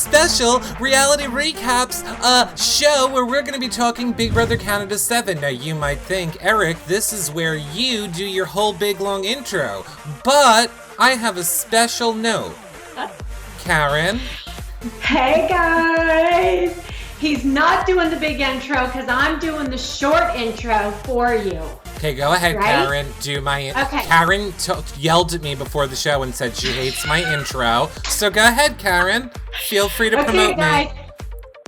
special reality recaps show where we're going to be talking Big Brother Canada 7. Now, you might think, Eric, this is where you do your whole big long intro. But I have a special note. Karen? Hey, guys! He's not doing the big intro because I'm doing the short intro for you. Okay, go ahead, right? Karen. Do my... Okay. Karen yelled at me before the show and said she hates my intro. So go ahead, Karen. Feel free to promote guys. Me.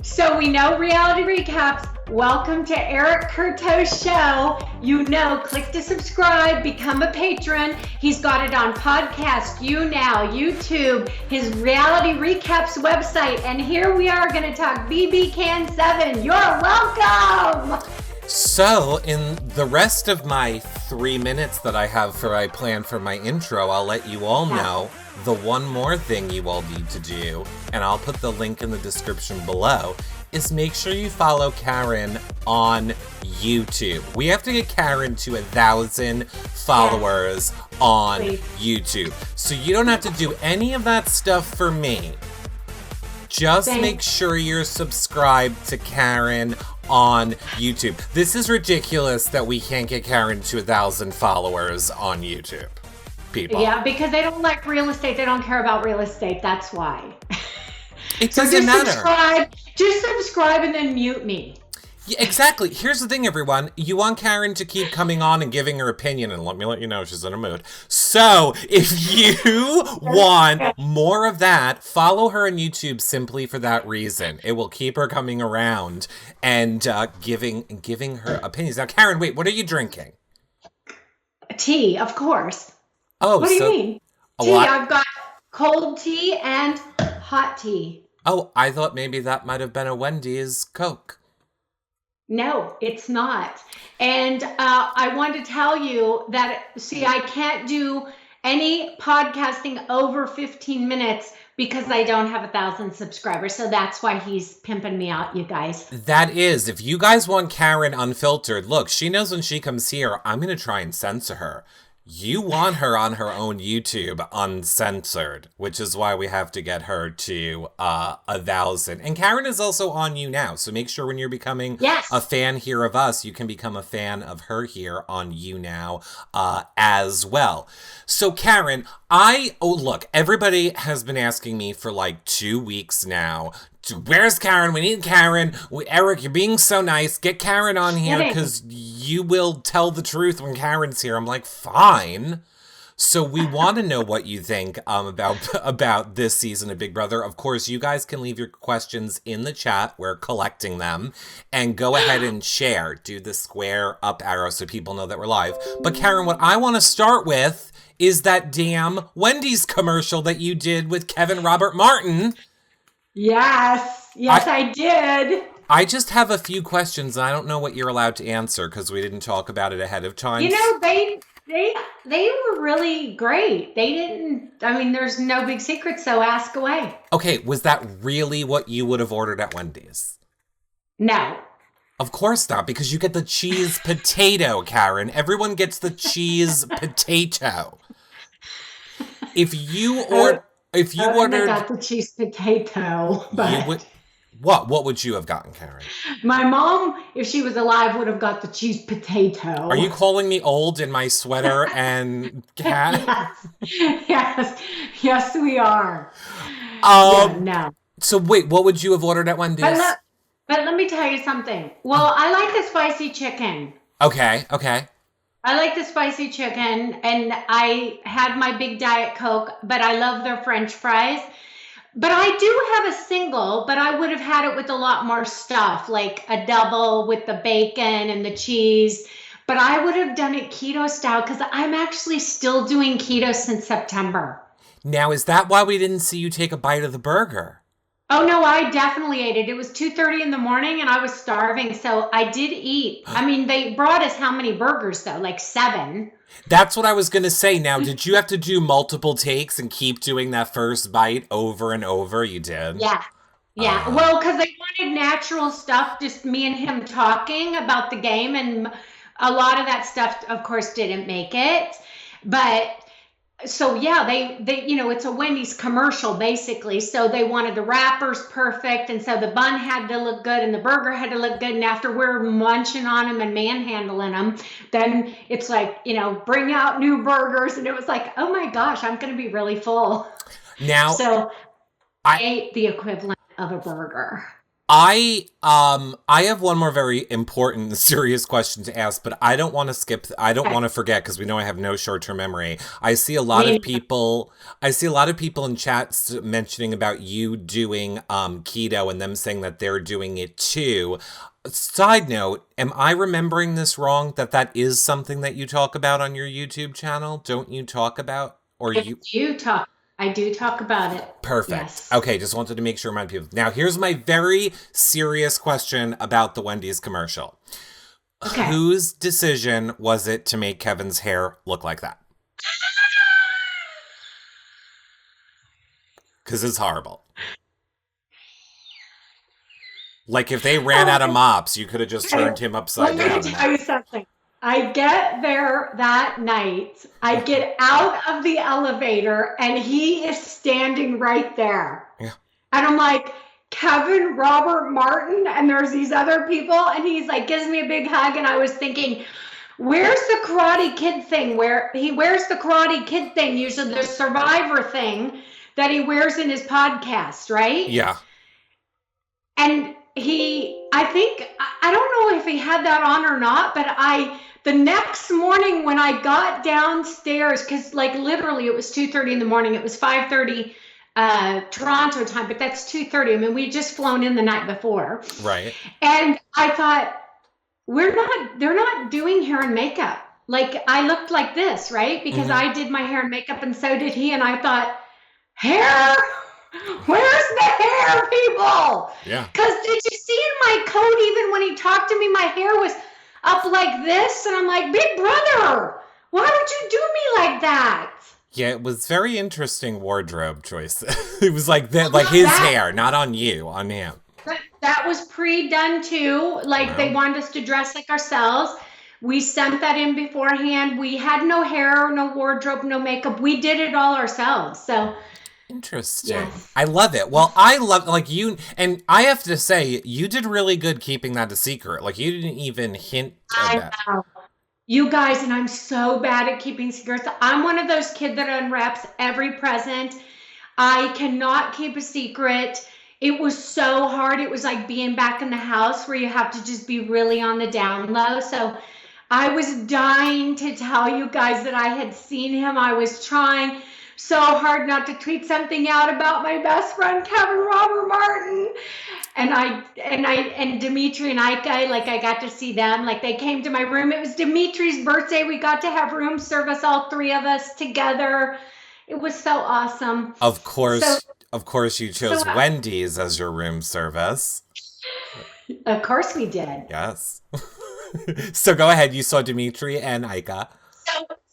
So we know reality recaps. Welcome to Eric Curto's show. You know, click to subscribe, become a patron. He's got it on podcast, YouNow, YouTube, his reality recaps website. And here we are going to talk BBCAN 7. You're welcome. So, in the rest of my 3 minutes that I have planned for my intro, I'll let you all know the one more thing you all need to do, and I'll put the link in the description below, is make sure you follow Karen on YouTube. We have to get Karen to 1,000 followers on YouTube. So you don't have to do any of that stuff for me. Just make sure you're subscribed to Karen on YouTube. This is ridiculous that we can't get Karen to 1,000 followers on YouTube. People. Yeah, because they don't like real estate. They don't care about real estate. That's why. It doesn't matter. Just subscribe and then mute me. Yeah, exactly. Here's the thing, everyone. You want Karen to keep coming on and giving her opinion, and let me let you know she's in a mood. So, if you want more of that, follow her on YouTube simply for that reason. It will keep her coming around and giving her opinions. Now, Karen, wait, what are you drinking? Tea, of course. Oh, what do you mean? Tea. I've got cold tea and hot tea. Oh, I thought maybe that might have been a Wendys Coke. No, it's not. And I want to tell you that, I can't do any podcasting over 15 minutes because I don't have 1,000 subscribers. So that's why he's pimping me out, you guys. That is. If you guys want Karen unfiltered, look, she knows when she comes here, I'm going to try and censor her. You want her on her own YouTube uncensored, which is why we have to get her to 1,000. And Karen is also on YouNow, so make sure when you're becoming a fan here of us, you can become a fan of her here on YouNow as well. So Karen, look, everybody has been asking me for like 2 weeks now, where's Karen? We need Karen. Eric, you're being so nice. Get Karen on here because you will tell the truth when Karen's here. I'm like, fine. So we want to know what you think about this season of Big Brother. Of course, you guys can leave your questions in the chat. We're collecting them. And go ahead and share. Do the square up arrow so people know that we're live. But Karen, what I want to start with is that damn Wendys commercial that you did with Kevin Robert Martin. Yes, I did. I just have a few questions, and I don't know what you're allowed to answer because we didn't talk about it ahead of time. You know, they were really great. They didn't, there's no big secret, so ask away. Okay, was that really what you would have ordered at Wendy's? No. Of course not, because you get the cheese potato, Karen. Everyone gets the cheese potato. If you ordered... I got the cheese potato. But what would you have gotten, Karen? My mom, if she was alive, would have got the cheese potato. Are you calling me old in my sweater and cat? Yes, we are. No. So wait, what would you have ordered at Wendy's? But let me tell you something. Well, I like the spicy chicken. Okay. I like the spicy chicken, and I had my big Diet Coke, but I love their French fries. But I do have a single, but I would have had it with a lot more stuff, like a double with the bacon and the cheese. But I would have done it keto style because I'm actually still doing keto since September. Now, is that why we didn't see you take a bite of the burger? Oh, no, I definitely ate it. It was 2:30 in the morning and I was starving. So I did eat. They brought us how many burgers, though? Like 7. That's what I was going to say. Now, did you have to do multiple takes and keep doing that first bite over and over? You did? Yeah. Well, because they wanted natural stuff, just me and him talking about the game. And a lot of that stuff, of course, didn't make it. But So yeah, they it's a Wendy's commercial basically. So they wanted the wrappers perfect, and so the bun had to look good and the burger had to look good. And after we're munching on them and manhandling them, then it's like, bring out new burgers, and it was like, oh my gosh, I'm going to be really full. Now, So I I ate the equivalent of a burger. I have one more very important and serious question to ask, but I don't want to skip. I don't Okay. want to forget because we know I have no short-term memory. Me, I see a lot of people in chats mentioning about you doing keto and them saying that they're doing it too. Side note, am I remembering this wrong? That is something that you talk about on your YouTube channel? Don't you talk about or I you? do talk. I do talk about it. Perfect. Yes. Okay, just wanted to make sure my people. Now, here's my very serious question about the Wendy's commercial. Okay. Whose decision was it to make Kevin's hair look like that? Because it's horrible. Like, if they ran out of mops, you could have just turned him upside Let down. me tell you something. I get there that night. I get out of the elevator and he is standing right there. Yeah. And I'm like, Kevin, Robert, Martin, and there's these other people. And he's like, gives me a big hug. And I was thinking, where's the Karate Kid thing? Where he wears the Karate Kid thing, usually the Survivor thing that he wears in his podcast, right? Yeah. And I think, I don't know if he had that on or not, but the next morning when I got downstairs, because like literally it was 2:30 in the morning, it was 5:30 Toronto time, but that's 2:30. I mean, we had just flown in the night before. Right. And I thought, they're not doing hair and makeup. Like I looked like this, right? Because I did my hair and makeup and so did he. And I thought, hair? Where's the hair, people? Yeah. Because did you see in my coat, even when he talked to me, my hair was up like this? And I'm like, big brother, why would you do me like that? Yeah, it was very interesting wardrobe choice. It was like that, like his hair, not on you, on him. That was pre-done too. Like they wanted us to dress like ourselves. We sent that in beforehand. We had no hair, no wardrobe, no makeup. We did it all ourselves. So interesting. yes. I love it. Well, I love like you, and I have to say, you did really good keeping that a secret. Like you didn't even hint at that. I know. You guys, and I'm so bad at keeping secrets. I'm one of those kids that unwraps every present. I cannot keep a secret. It was so hard. It was like being back in the house where you have to just be really on the down low. So I was dying to tell you guys that I had seen him. I was trying so hard not to tweet something out about my best friend Kevin Robert Martin. And Dimitri and Ika, like I got to see them. Like they came to my room. It was Dimitri's birthday. We got to have room service, all three of us together. It was so awesome. Of course, you chose Wendy's as your room service. Of course we did. Yes. So go ahead. You saw Dimitri and Ika.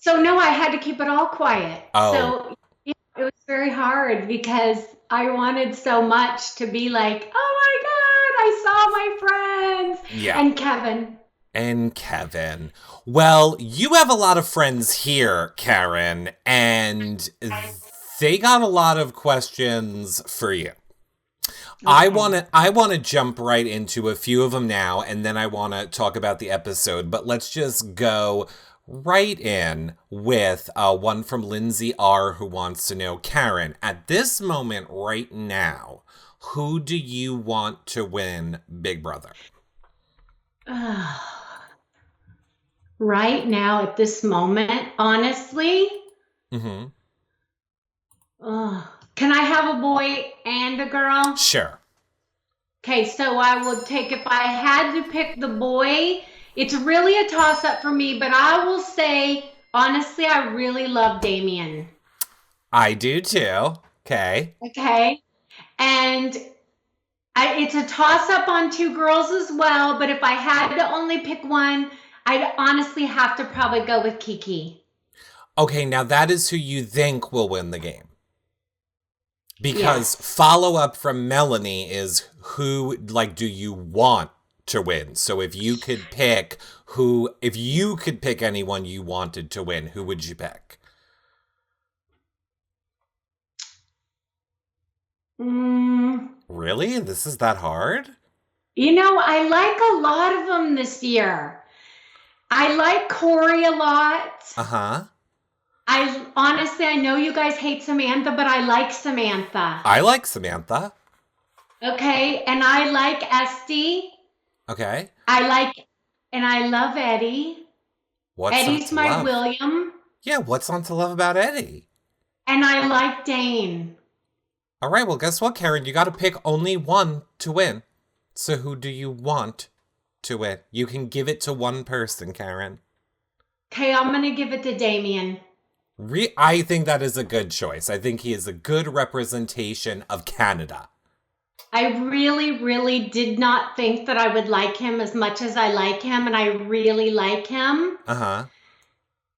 So no, I had to keep it all quiet. Oh. So it was very hard because I wanted so much to be like, oh my God, I saw my friends. Yeah. And Kevin. Well, you have a lot of friends here, Karen, and they got a lot of questions for you. Okay. I want to jump right into a few of them now, and then I want to talk about the episode, but let's just go right in with one from Lindsay R, who wants to know, Karen, at this moment right now, who do you want to win Big Brother? Right now, at this moment, honestly, can I have a boy and a girl? Sure. Okay, so I would take, if I had to pick the boy, it's really a toss-up for me, but I will say, honestly, I really love Damian. I do too. Okay. Okay. And it's a toss-up on two girls as well, but if I had to only pick one, I'd honestly have to probably go with Kiki. Okay, now that is who you think will win the game. Because follow-up from Melanie is who, like, do you want to win? So if you could pick anyone you wanted to win, who would you pick? Mm, Really? This is that hard? I like a lot of them this year. I like Corey a lot. Uh-huh. I honestly, I know you guys hate Samantha, but I like Samantha. I like Samantha. Okay, and I like Esty. Okay. And I love Eddie. What's not Eddie's to my love? William, Yeah, what's not to love about Eddie? and I like Dane. All right, well, guess what, Karen? You got to pick only one to win. So who do you want to win? You can give it to one person, Karen. Okay, I'm gonna give it to Damian. I think that is a good choice. I think he is a good representation of Canada. I really, really did not think that I would like him as much as I like him, and I really like him. Uh-huh.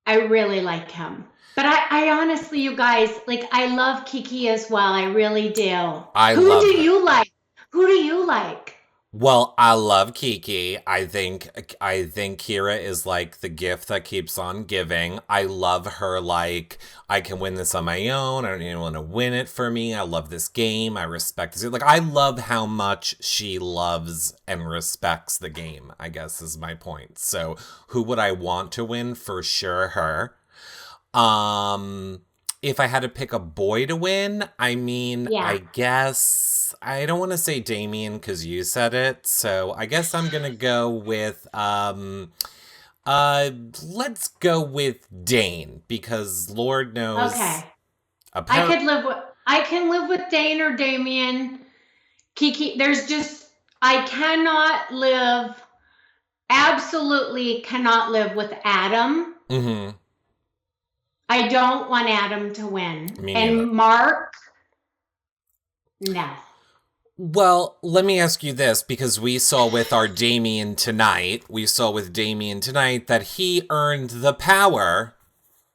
I really like him. But I honestly, you guys, like, I love Kiki as well. I really do. I Who love do her. you like? Who do you like? Well, I love Kiki. I think Kira is like the gift that keeps on giving. I love her like I can win this on my own. I don't need anyone to win it for me. I love this game. I respect this. Like I love how much she loves and respects the game, I guess is my point. So, who would I want to win? For sure her. Um, if I had to pick a boy to win, I mean, Yeah. I guess I don't want to say Damien because you said it, so I guess I'm gonna go with let's go with Dane because Lord knows Okay. apparently I can live with Dane or Damien. Kiki, I cannot live, absolutely cannot live with Adam. mm-hmm, I don't want Adam to win. me neither. And Mark, no. Well, let me ask you this because we saw with Damien tonight that he earned the power.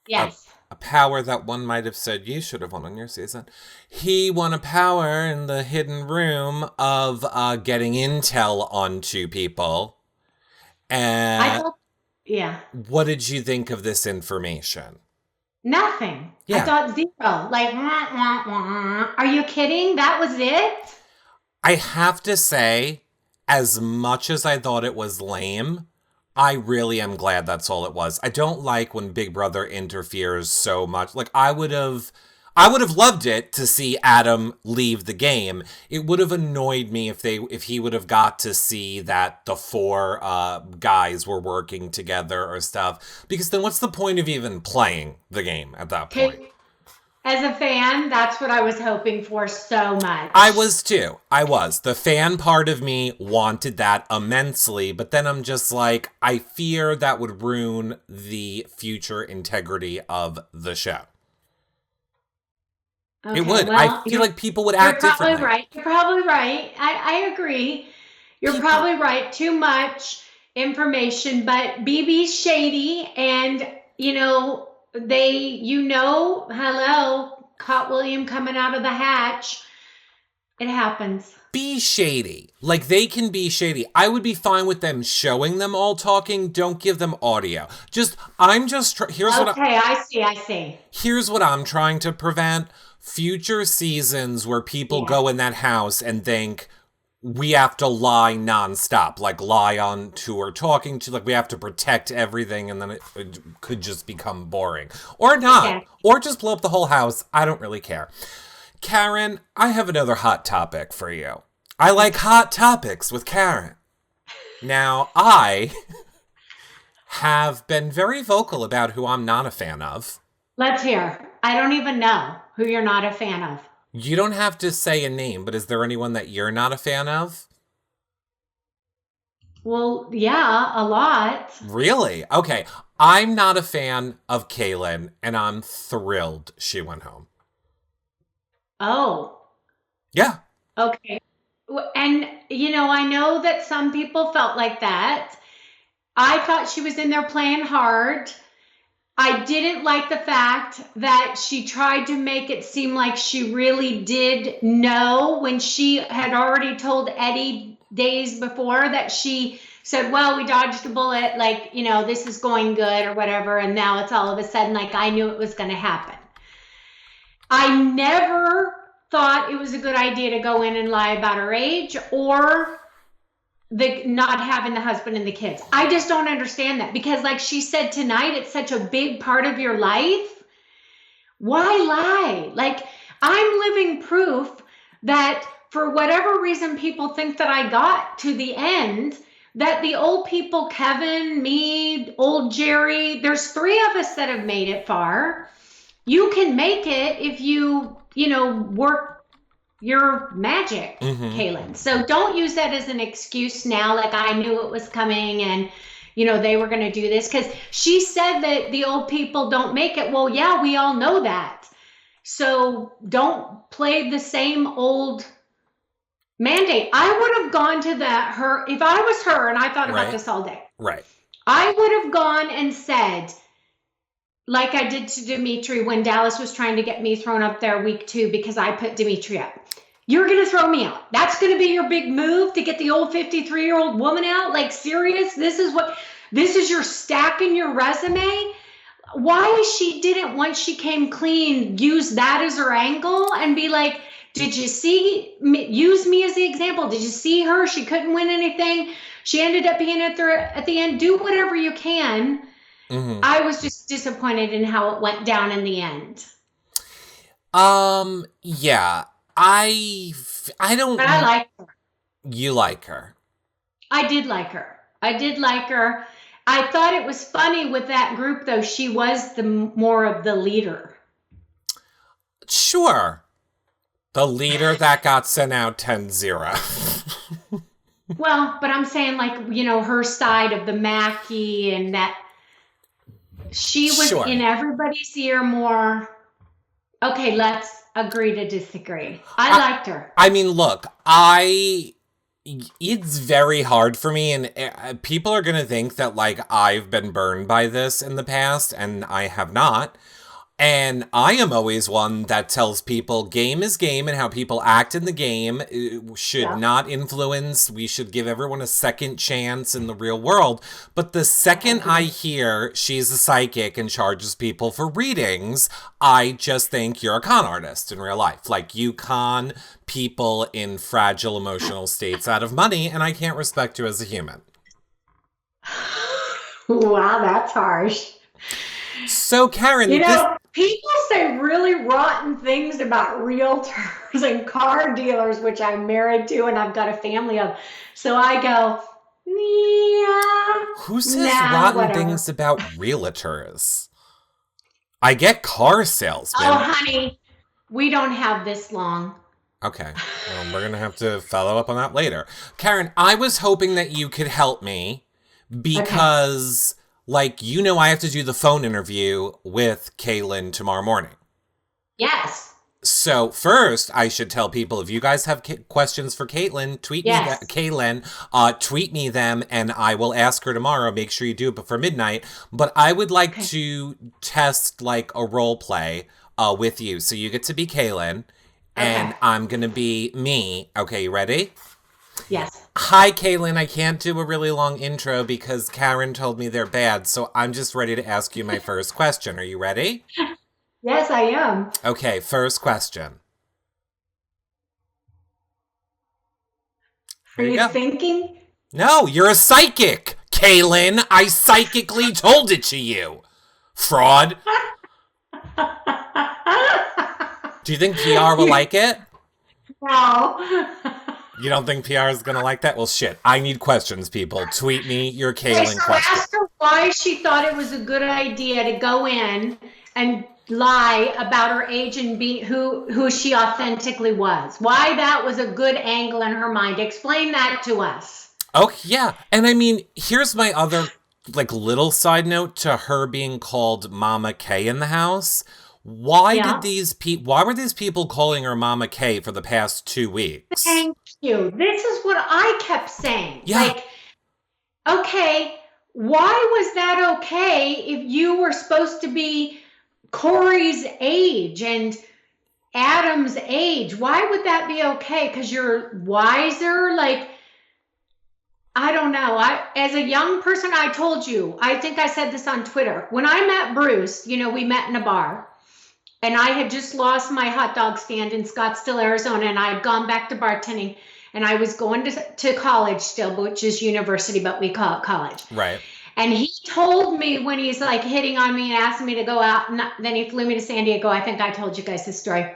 Yes. A power that one might have said you should have won on your season. He won a power in the hidden room of getting intel onto people. And Yeah. what did you think of this information? Nothing. Yeah. I thought zero. Like, wah, wah, wah. Are you kidding? That was it? I have to say, as much as I thought it was lame, I really am glad that's all it was. I don't like when Big Brother interferes so much. Like I would have loved it to see Adam leave the game. It would have annoyed me if he would have got to see that the four guys were working together or stuff. Because then what's the point of even playing the game at that point? As a fan, that's what I was hoping for so much. I was too. I was. The fan part of me wanted that immensely, but then I'm just like, I fear that would ruin the future integrity of the show. Okay, it would. well, I feel like people would act differently. You're probably right. I agree. You're probably right. Too much information, but BB's shady and, hello, caught William coming out of the hatch. It happens. Be shady. Like, they can be shady. I would be fine with them showing them all talking. Don't give them audio. Here's what I see. Here's what I'm trying to prevent. Future seasons where people go in that house and think, we have to lie nonstop, like lie on who we're talking to, like we have to protect everything, and then it could just become boring. Or not. Or just blow up the whole house. I don't really care. Karen, I have another hot topic for you. I like hot topics with Karen. Now, I have been very vocal about who I'm not a fan of. Let's hear. I don't even know who you're not a fan of. You don't have to say a name, but is there anyone that you're not a fan of? Well, yeah, a lot. Really? Okay. I'm not a fan of Kaylin, and I'm thrilled she went home. Oh. Yeah. Okay. And, I know that some people felt like that. I thought she was in there playing hard. I didn't like the fact that she tried to make it seem like she really did know when she had already told Eddie days before that she said, well, we dodged a bullet, like, this is going good or whatever. And now it's all of a sudden like I knew it was going to happen. I never thought it was a good idea to go in and lie about her age, or the not having the husband and the kids. I just don't understand that, because like she said tonight, it's such a big part of your life. Why lie? Like, I'm living proof that for whatever reason people think that I got to the end, that the old people, Kevin, me, old Jerry, there's 3 of us that have made it far. You can make it if you work your magic, Kaylin. So don't use that as an excuse now, like I knew it was coming and they were going to do this, because she said that the old people don't make it. Well, yeah, we all know that. So don't play the same old mandate. I would have gone to her, if I was her, and I thought about this all day. Right. I would have gone and said, like I did to Dimitri when Dallas was trying to get me thrown up there week 2 because I put Dimitri up. You're going to throw me out. That's going to be your big move to get the old 53-year-old woman out? Like, serious? This is your stack in your resume? Why she didn't, once she came clean, use that as her angle and be like, did you see me, use me as the example? Did you see her? She couldn't win anything. She ended up being at the end. Do whatever you can. I was just disappointed in how it went down in the end. Yeah. I don't... But I like her. You like her. I did like her. I thought it was funny with that group, though. She was the more of the leader. Sure. The leader that got sent out 10-0. Well, but I'm saying, like, her side of the Mackie, and that she was in everybody's ear more. Okay, let's agree to disagree. I liked her. I mean, look, it's very hard for me, and people are going to think that, like, I've been burned by this in the past, and I have not. And I am always one that tells people game is game, and how people act in the game should not influence. We should give everyone a second chance in the real world. But the second I hear she's a psychic and charges people for readings, I just think you're a con artist in real life. Like, you con people in fragile emotional states out of money, and I can't respect you as a human. Wow, that's harsh. So, Karen, people say really rotten things about realtors and car dealers, which I'm married to and I've got a family of. So I go, yeah. Who says rotten things about realtors? I get car salesmen. Oh, honey, we don't have this long. Okay. Well, we're going to have to follow up on that later. Karen, I was hoping that you could help me because... Like, I have to do the phone interview with Kaylin tomorrow morning. Yes. So first, I should tell people, if you guys have questions for Caitlin, tweet me them, and I will ask her tomorrow. Make sure you do it before midnight. But I would like to test, like, a role play with you. So you get to be Kaylin, and I'm going to be me. Okay, you ready? Yes. Hi, Kaylin. I can't do a really long intro because Karen told me they're bad, so I'm just ready to ask you my first question. Are you ready? Yes, I am. Okay, first question. Are you thinking? No, you're a psychic, Kaylin. I psychically told it to you. Fraud. Do you think PR will like it? No. You don't think PR is going to like that? Well, shit. I need questions, people. Tweet me your Kaylin question. Ask her why she thought it was a good idea to go in and lie about her age and be who she authentically was. Why that was a good angle in her mind. Explain that to us. Oh, yeah. And I mean, here's my other, like, little side note to her being called Mama K in the house. Why were these people calling her Mama K for the past 2 weeks? Thank you. This is what I kept saying. Yeah. Like, okay, why was that okay if you were supposed to be Corey's age and Adam's age? Why would that be okay? Because you're wiser? Like, I don't know. As a young person, I told you, I think I said this on Twitter. When I met Bruce, we met in a bar. and I had just lost my hot dog stand in Scottsdale, Arizona, and I had gone back to bartending, and I was going to college still, which is university, but we call it college. Right. And he told me when he's like hitting on me and asking me to go out, and then he flew me to San Diego. I think I told you guys this story.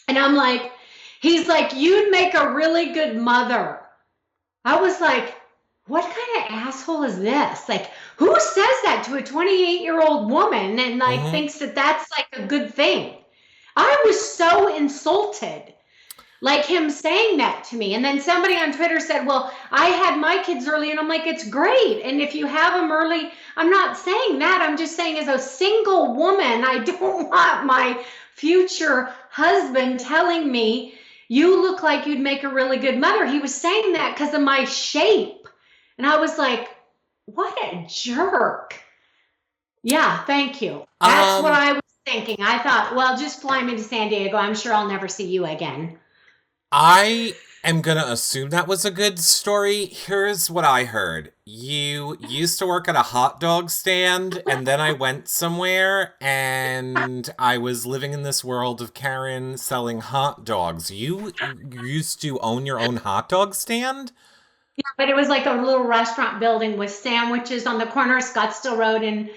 And I'm like, he's like, you'd make a really good mother. I was like, what kind of asshole is this? Like, who says that to a 28-year-old woman and like thinks that that's like a good thing? I was so insulted, like him saying that to me. And then somebody on Twitter said, well, I had my kids early, and I'm like, it's great. And if you have them early, I'm not saying that. I'm just saying as a single woman, I don't want my future husband telling me you look like you'd make a really good mother. He was saying that because of my shape. And I was like, what a jerk. Yeah, thank you. That's what I was thinking. I thought, well, just fly me to San Diego. I'm sure I'll never see you again. I am going to assume that was a good story. Here's what I heard. You used to work at a hot dog stand, and then I went somewhere, and I was living in this world of Karen selling hot dogs. You used to own your own hot dog stand? Yeah, but it was like a little restaurant building with sandwiches on the corner of Scottsdale Road and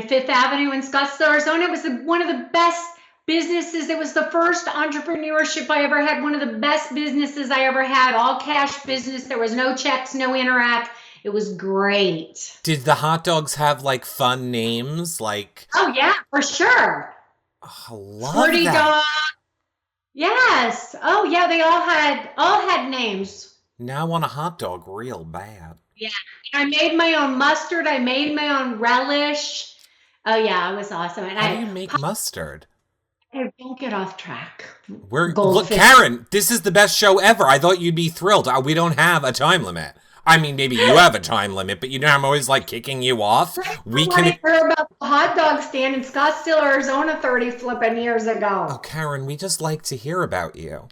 Fifth Avenue in Scottsdale, Arizona. It was one of the best businesses. It was the first entrepreneurship I ever had, one of the best businesses I ever had, all cash business. There was no checks, no interact. It was great. Did the hot dogs have like fun names? Like, oh yeah, for sure. Oh, I love Sporty that. Dog. Yes. Oh yeah, they all had names. Now I want a hot dog real bad. Yeah. I made my own mustard. I made my own relish. Oh yeah, it was awesome. And How do you make mustard? Hey, don't get off track. Look, Karen, this is the best show ever. I thought you'd be thrilled. We don't have a time limit. I mean, maybe you have a time limit, but you know I'm always like kicking you off. We can hear about the hot dog stand in Scottsdale, Arizona 30 flipping years ago. Oh, Karen, we just like to hear about you.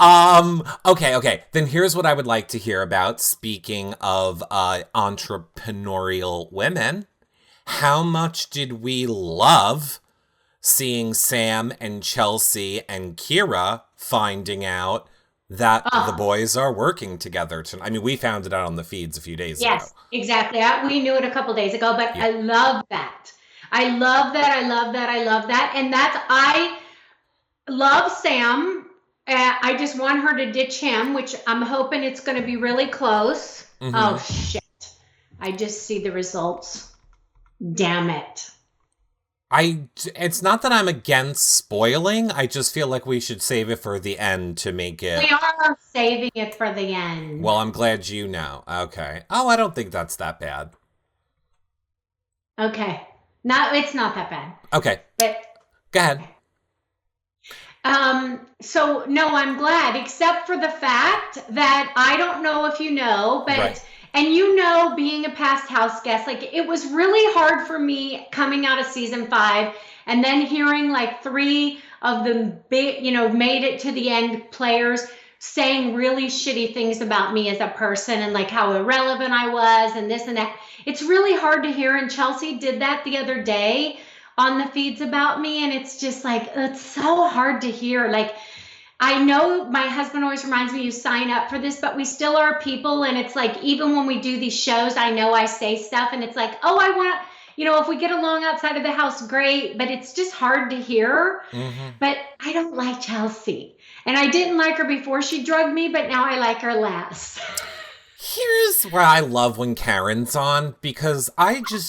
Okay. Then here's what I would like to hear about. Speaking of entrepreneurial women, how much did we love seeing Sam and Chelsea and Kira finding out that the boys are working together tonight? I mean, we found it out on the feeds a few days ago. Yes, exactly. We knew it a couple days ago, but yeah. I love that. I love that. And I love Sam. I just want her to ditch him, which I'm hoping it's going to be really close. Mm-hmm. Oh, shit. I just see the results. Damn it. It's not that I'm against spoiling. I just feel like we should save it for the end to make it. We are saving it for the end. Well, I'm glad you know. Okay. Oh, I don't think that's that bad. Okay. No, it's not that bad. Okay. But go ahead. Okay. So no, I'm glad, except for the fact that I don't know if you know, but right. And you know, being a past house guest, like it was really hard for me coming out of season 5 and then hearing like 3 of the big, made it to the end players saying really shitty things about me as a person and like how irrelevant I was and this and that. It's really hard to hear. And Chelsea did that the other day on the feeds about me. And it's just like, it's so hard to hear. Like, I know my husband always reminds me you sign up for this, but we still are people. And it's like, even when we do these shows, I know I say stuff and it's like, oh, I want to, if we get along outside of the house, great. But it's just hard to hear. Mm-hmm. But I don't like Chelsea. And I didn't like her before she drugged me, but now I like her less. Here's where I love when Karen's on, because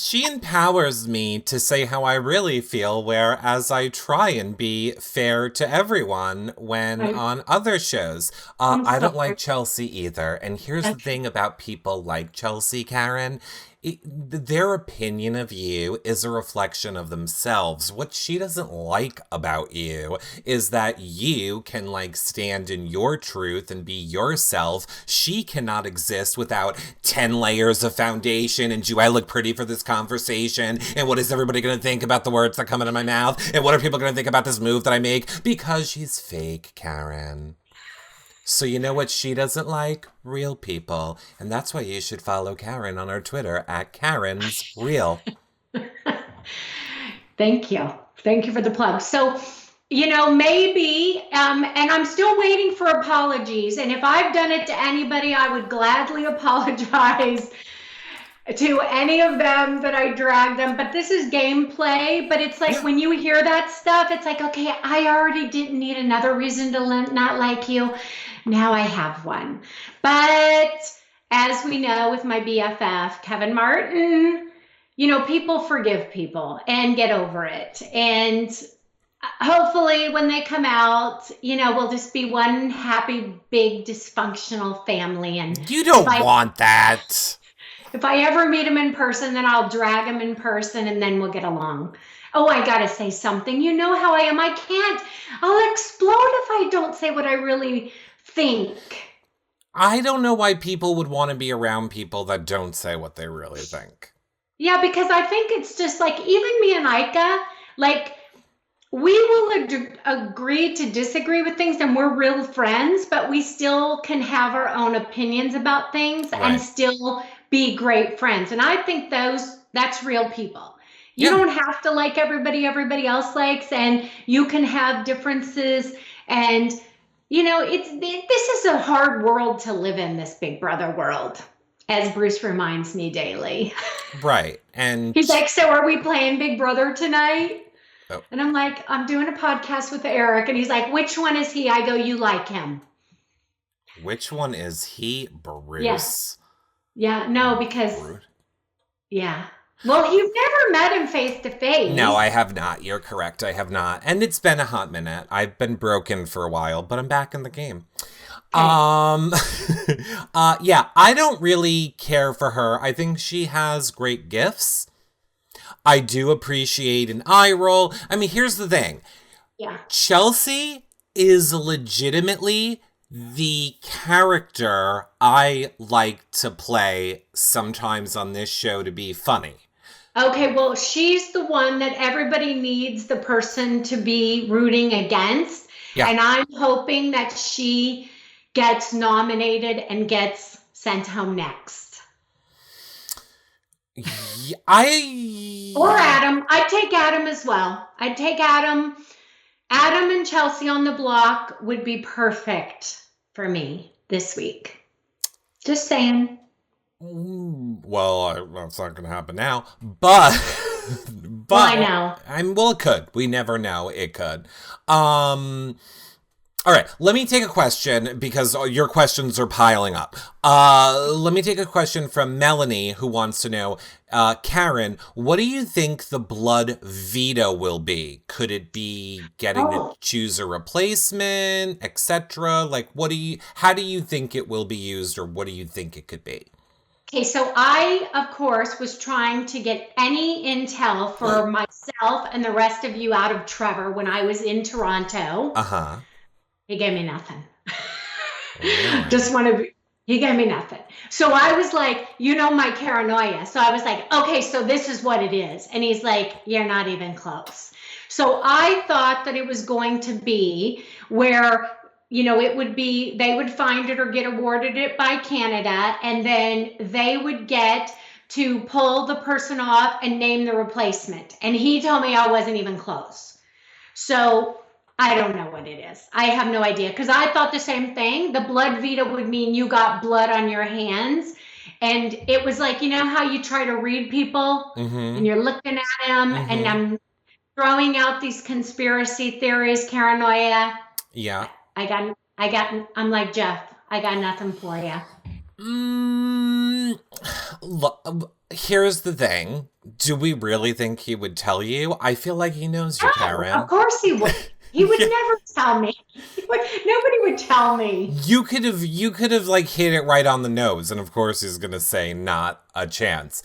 she empowers me to say how I really feel, whereas I try and be fair to everyone when on other shows. I don't like Chelsea either. And here's the thing about people like Chelsea, Karen. Their opinion of you is a reflection of themselves. What she doesn't like about you is that you can stand in your truth and be yourself. She cannot exist without 10 layers of foundation and do I look pretty for this conversation? And what is everybody going to think about the words that come out of my mouth? And what are people going to think about this move that I make? Because she's fake, Karen. So you know what she doesn't like? Real people. And that's why you should follow Karen on her Twitter @KarensReal. Thank you. Thank you for the plug. So, maybe, and I'm still waiting for apologies. And if I've done it to anybody, I would gladly apologize to any of them that I dragged them. But this is gameplay. But it's like when you hear that stuff, it's like, okay, I already didn't need another reason to not like you. Now I have one. But as we know with my BFF, Kevin Martin, people forgive people and get over it. And hopefully when they come out, we'll just be one happy, big, dysfunctional family. And you don't want that. If I ever meet him in person, then I'll drag him in person and then we'll get along. Oh, I got to say something. You know how I am. I can't. I'll explode if I don't say what I really think. I don't know why people would want to be around people that don't say what they really think. Yeah, because I think it's just like, even me and Ika, like, we will agree to disagree with things and we're real friends, but we still can have our own opinions about things and still be great friends. And I think that's real people. You don't have to like everybody else likes, and you can have differences. And, this is a hard world to live in, this Big Brother world, as Bruce reminds me daily. Right. And he's like, so are we playing Big Brother tonight? Oh. And I'm like, I'm doing a podcast with Eric. And he's like, which one is he? I go, you like him. Which one is he? Bruce. Yeah, no, because, yeah. Well, you've never met him face to face. No, I have not. You're correct. I have not. And it's been a hot minute. I've been broken for a while, but I'm back in the game. Okay. I don't really care for her. I think she has great gifts. I do appreciate an eye roll. I mean, here's the thing. Yeah. Chelsea is legitimately the character I like to play sometimes on this show to be funny. Okay, well, she's the one that everybody needs the person to be rooting against. Yeah. And I'm hoping that she gets nominated and gets sent home next. Or Adam. I'd take Adam as well. I'd take Adam. Adam and Chelsea on the block would be perfect for me this week. Just saying. Well, that's not going to happen now. But I know. Well, it could. We never know. It could. All right, let me take a question because your questions are piling up. Let me take a question from Melanie, who wants to know, Karen, what do you think the blood veto will be? Could it be getting to choose a replacement, etc.? Like, how do you think it will be used, or what do you think it could be? Okay, so I, of course, was trying to get any intel for myself and the rest of you out of Trevor when I was in Toronto. Uh-huh. He gave me nothing. He gave me nothing. So I was like, my paranoia. So I was like, okay, so this is what it is. And he's like, you're not even close. So I thought that it was going to be where, it would be, they would find it or get awarded it by Canada, and then they would get to pull the person off and name the replacement. And he told me I wasn't even close. So I don't know what it is. I have no idea, because I thought the same thing. The blood veto would mean you got blood on your hands. And it was like, how you try to read people and you're looking at them and I'm throwing out these conspiracy theories, paranoia. Yeah. I'm like, Jeff, I got nothing for you. Look, here's the thing. Do we really think he would tell you? I feel like he knows you, Karen. Of course he would. He would never tell me. Nobody would tell me. You could have like hit it right on the nose, and of course he's gonna say not a chance.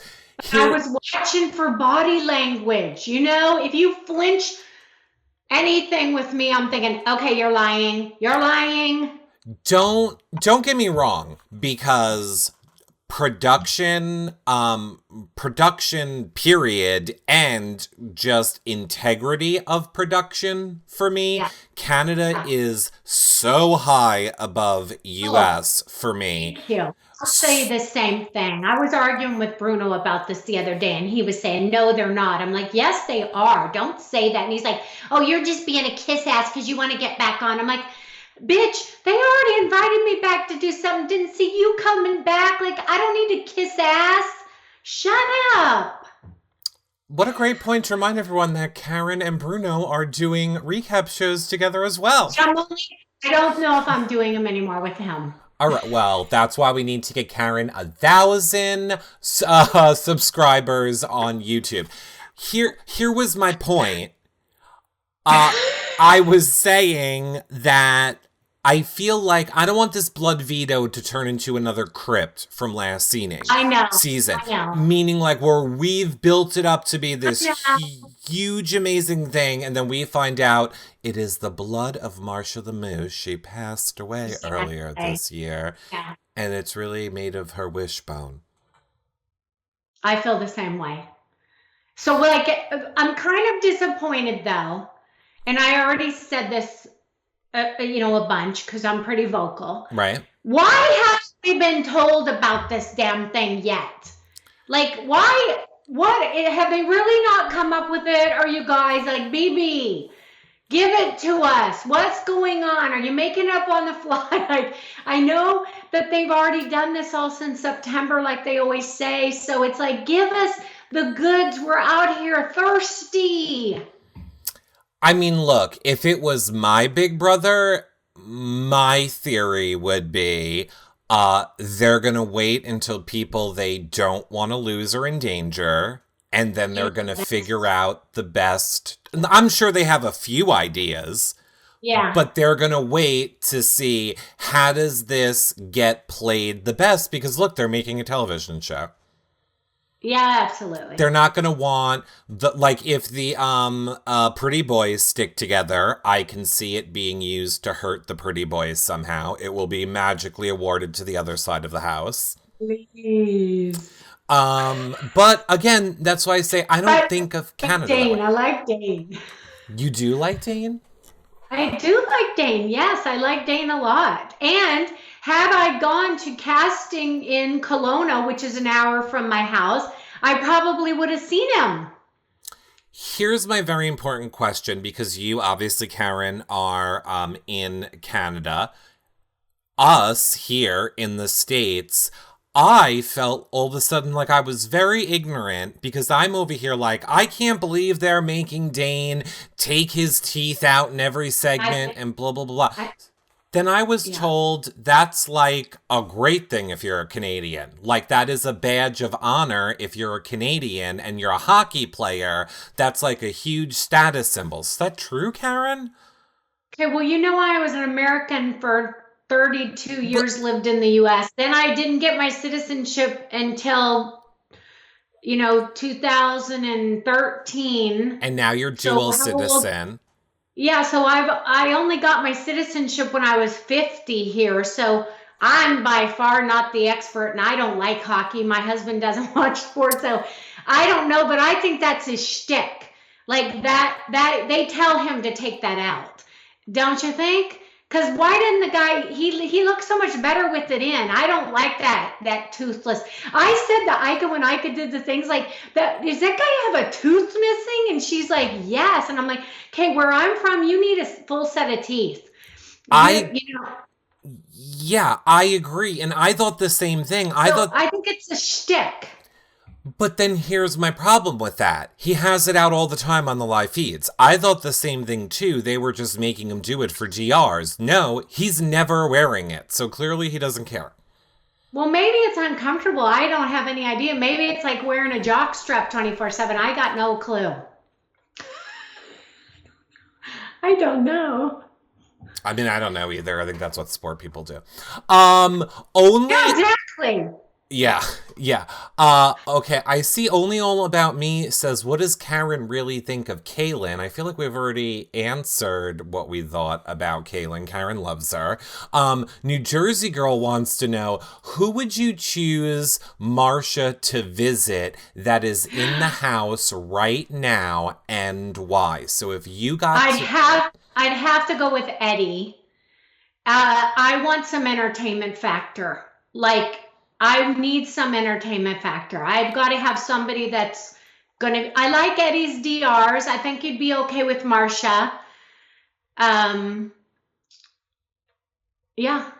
I was watching for body language. If you flinch anything with me, I'm thinking, okay, you're lying. You're lying. Don't get me wrong, because production period and just integrity of production for me. Yeah. Canada Yeah. is so high above US for me. Thank you. I'll say the same thing. I was arguing with Bruno about this the other day, and he was saying, no, they're not. I'm like, yes, they are. Don't say that. And he's like, oh, you're just being a kiss ass because you want to get back on. I'm like, bitch, they already invited me back to do something. Didn't see you coming back. Like, I don't need to kiss ass. Shut up. What a great point to remind everyone that Karen and Bruno are doing recap shows together as well. I don't know if I'm doing them anymore with him. All right, well, that's why we need to get Karen 1,000 subscribers on YouTube. Here was my point. I was saying that I feel like I don't want this blood veto to turn into another crypt from last season. I know. Meaning like where we've built it up to be this huge, amazing thing, and then we find out it is the blood of Marsha the Moose. She passed away earlier this year, and it's really made of her wishbone. I feel the same way. So like, I'm kind of disappointed though, and I already said this a bunch because I'm pretty vocal. Right. Why haven't we been told about this damn thing yet? Like, why? What? Have they really not come up with it? Are you guys like, BB, give it to us? What's going on? Are you making up on the fly? Like, I know that they've already done this all since September, like they always say. So it's like, give us the goods. We're out here thirsty. I mean, look, if it was my big brother, my theory would be they're going to wait until people they don't want to lose are in danger, and then they're going to figure out the best. I'm sure they have a few ideas. Yeah. But they're going to wait to see how does this get played the best, because look, they're making a television show. Yeah, absolutely. They're not going to want if the pretty boys stick together, I can see it being used to hurt the pretty boys somehow. It will be magically awarded to the other side of the house. Please. But again, that's why I say I don't think of Canada. Dane, I like Dane. You do like Dane? I do like Dane. Yes, I like Dane a lot. And had I gone to casting in Kelowna, which is an hour from my house, I probably would have seen him. Here's my very important question, because you obviously, Karen, are in Canada. Us here in the States, I felt all of a sudden like I was very ignorant, because I'm over here like, I can't believe they're making Dane take his teeth out in every segment and blah, blah, blah. Then I was told that's like a great thing if you're a Canadian. Like that is a badge of honor if you're a Canadian and you're a hockey player. That's like a huge status symbol. Is that true, Karen? Okay, well, I was an American for 32 years, lived in the U.S. Then I didn't get my citizenship until, 2013. And now you're dual citizen. Yeah, so I only got my citizenship when I was 50 here, so I'm by far not the expert, and I don't like hockey. My husband doesn't watch sports, so I don't know, but I think that's his shtick. Like that they tell him to take that out. Don't you think? Because why didn't the guy, he looks so much better with it in. I don't like that toothless. I said to Ika when Ika did the things like, does that guy have a tooth missing? And she's like, yes. And I'm like, okay, where I'm from, you need a full set of teeth. Yeah, I agree. And I thought the same thing. I think it's a shtick. But then here's my problem with that. He has it out all the time on the live feeds. I thought the same thing too. They were just making him do it for GRs. No, he's never wearing it. So clearly he doesn't care. Well, maybe it's uncomfortable. I don't have any idea. Maybe it's like wearing a jock strap 24/7. I got no clue. I don't know. I mean, I don't know either. I think that's what sport people do. Yeah, exactly. Yeah, yeah. Okay, I see Only All About Me says, what does Karen really think of Kaylin? I feel like we've already answered what we thought about Kaylin. Karen loves her. New Jersey Girl wants to know, who would you choose Marcia to visit that is in the house right now and why? So if you got I'd to... have I'd have to go with Eddie. I want some entertainment factor. Like, I need some entertainment factor. I've got to have somebody that's gonna. I like Eddie's DRs. I think you'd be okay with Marcia. Um, yeah.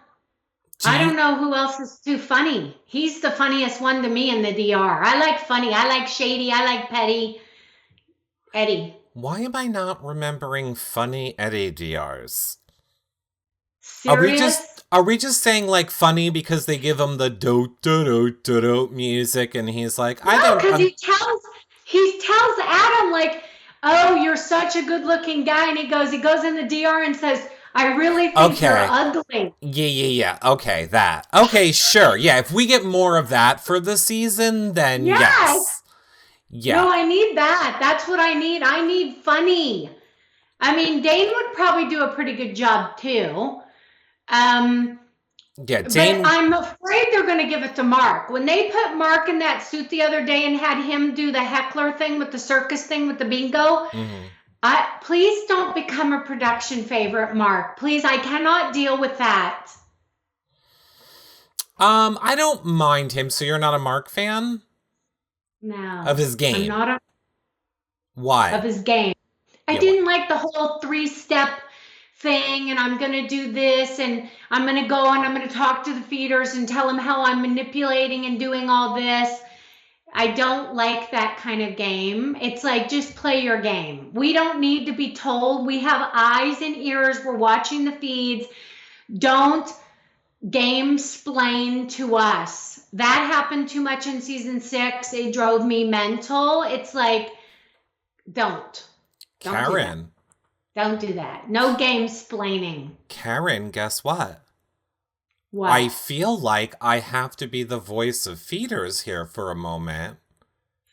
Do I you... don't know who else is too funny. He's the funniest one to me in the DR. I like funny. I like shady. I like petty. Eddie. Why am I not remembering funny Eddie DRs? Serious? Are we just saying like funny because they give him the do do do do do music and he's like, I No, don't because he tells Adam like, "Oh, you're such a good-looking guy," and he goes in the DR and says, "I really think you're okay. ugly." Yeah. Okay, that. Okay, sure. Yeah, if we get more of that for the season, then Yes. yes. Yeah. No, I need that. That's what I need. I need funny. I mean, Dane would probably do a pretty good job too. Um, Yeah, but Dane. I'm afraid they're going to give it to Mark. When they put Mark in that suit the other day and had him do the heckler thing with the circus thing with the bingo, Mhm. please don't become a production favorite, Mark. Please, I cannot deal with that. I don't mind him, so you're not a Mark fan of No, his I'm game. not of Why? his game. I Yeah, why? didn't like the whole three-step thing, and I'm going to do this, and I'm going to go and I'm going to talk to the feeders and tell them how I'm manipulating and doing all this. I don't like that kind of game. It's like, just play your game. We don't need to be told. We have eyes and ears. We're watching the feeds. Don't game splain to us. That happened too much in season 6. It drove me mental. It's like, don't. Don't do that. Karen. Don't do that. No game splaining. Karen, guess what? I What? feel like I have to be the voice of feeders here for a moment.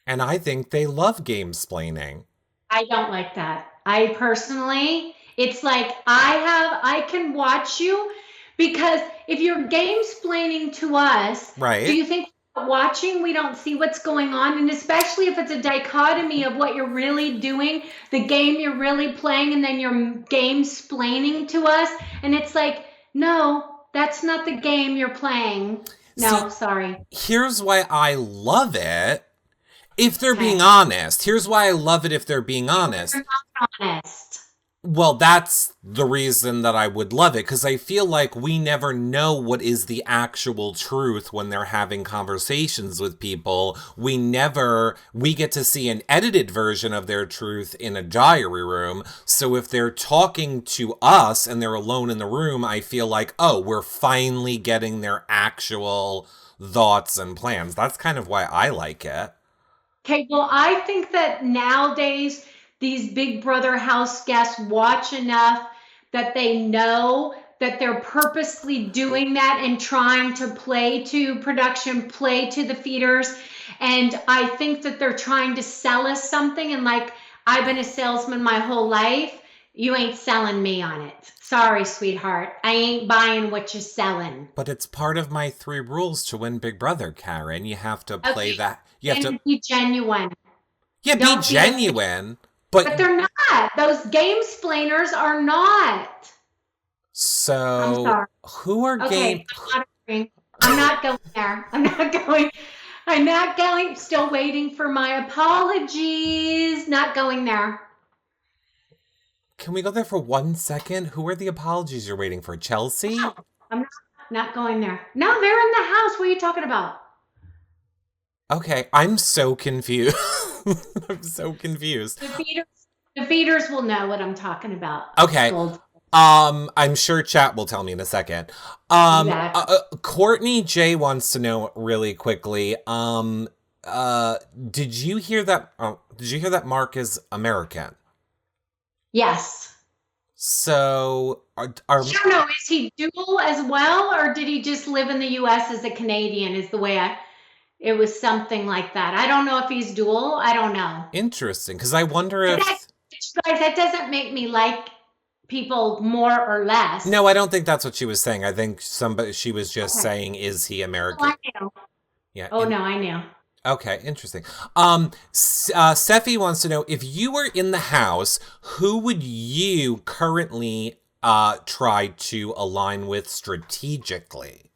And I think they love game splaining. I don't like that. I personally, it's like I can watch you because if you're game splaining to us, do Right? you think watching we don't see what's going on? And especially if it's a dichotomy of what you're really doing, the game you're really playing, and then you're game splaining to us. And it's like, no, that's not the game you're playing. See, No, sorry. here's why I love it. If they're being Okay. honest. Here's why I love it if they're being honest. You're not honest. Well, that's the reason that I would love it, because I feel like we never know what is the actual truth when they're having conversations with people. We get to see an edited version of their truth in a diary room. So if they're talking to us and they're alone in the room, I feel like, oh, we're finally getting their actual thoughts and plans. That's kind of why I like it. Okay, well, I think that nowadays these Big Brother house guests watch enough that they know that they're purposely doing that and trying to play to production, play to the feeders. And I think that they're trying to sell us something. And like, I've been a salesman my whole life. You ain't selling me on it. Sorry, sweetheart. I ain't buying what you're selling. But it's part of my 3 rules to win Big Brother, Karen. You have to play Okay, that. You have to, then be genuine. yeah, be Don't be a fake. genuine. But But they're not. Those game splainers are not. I'm so, sorry. who are Okay, game? I'm not agreeing. I'm not going there. I'm not going. I'm not going. Still waiting for my apologies. Not going there. Can we go there for 1 second? Who are the apologies you're waiting for? Chelsea? I'm not going there. No, they're in the house. What are you talking about? Okay, I'm so confused. I'm so confused. The feeders will know what I'm talking about. Okay. Gold. I'm sure chat will tell me in a second. Exactly. Courtney J wants to know really quickly. Did you hear that? Did you hear that Mark is American? Yes. So I don't know. Is he dual as well, or did he just live in the U.S. as a Canadian? Is the way it was something like that. I don't know if he's dual. I don't know. interesting, because I wonder But that, if. guys, that doesn't make me like people more or less. No, I don't think that's what she was saying. I think she was just Okay. saying, is he Oh, American? I knew. Yeah. Oh no, I knew. Okay, interesting. Steffi wants to know, if you were in the house, who would you currently try to align with strategically?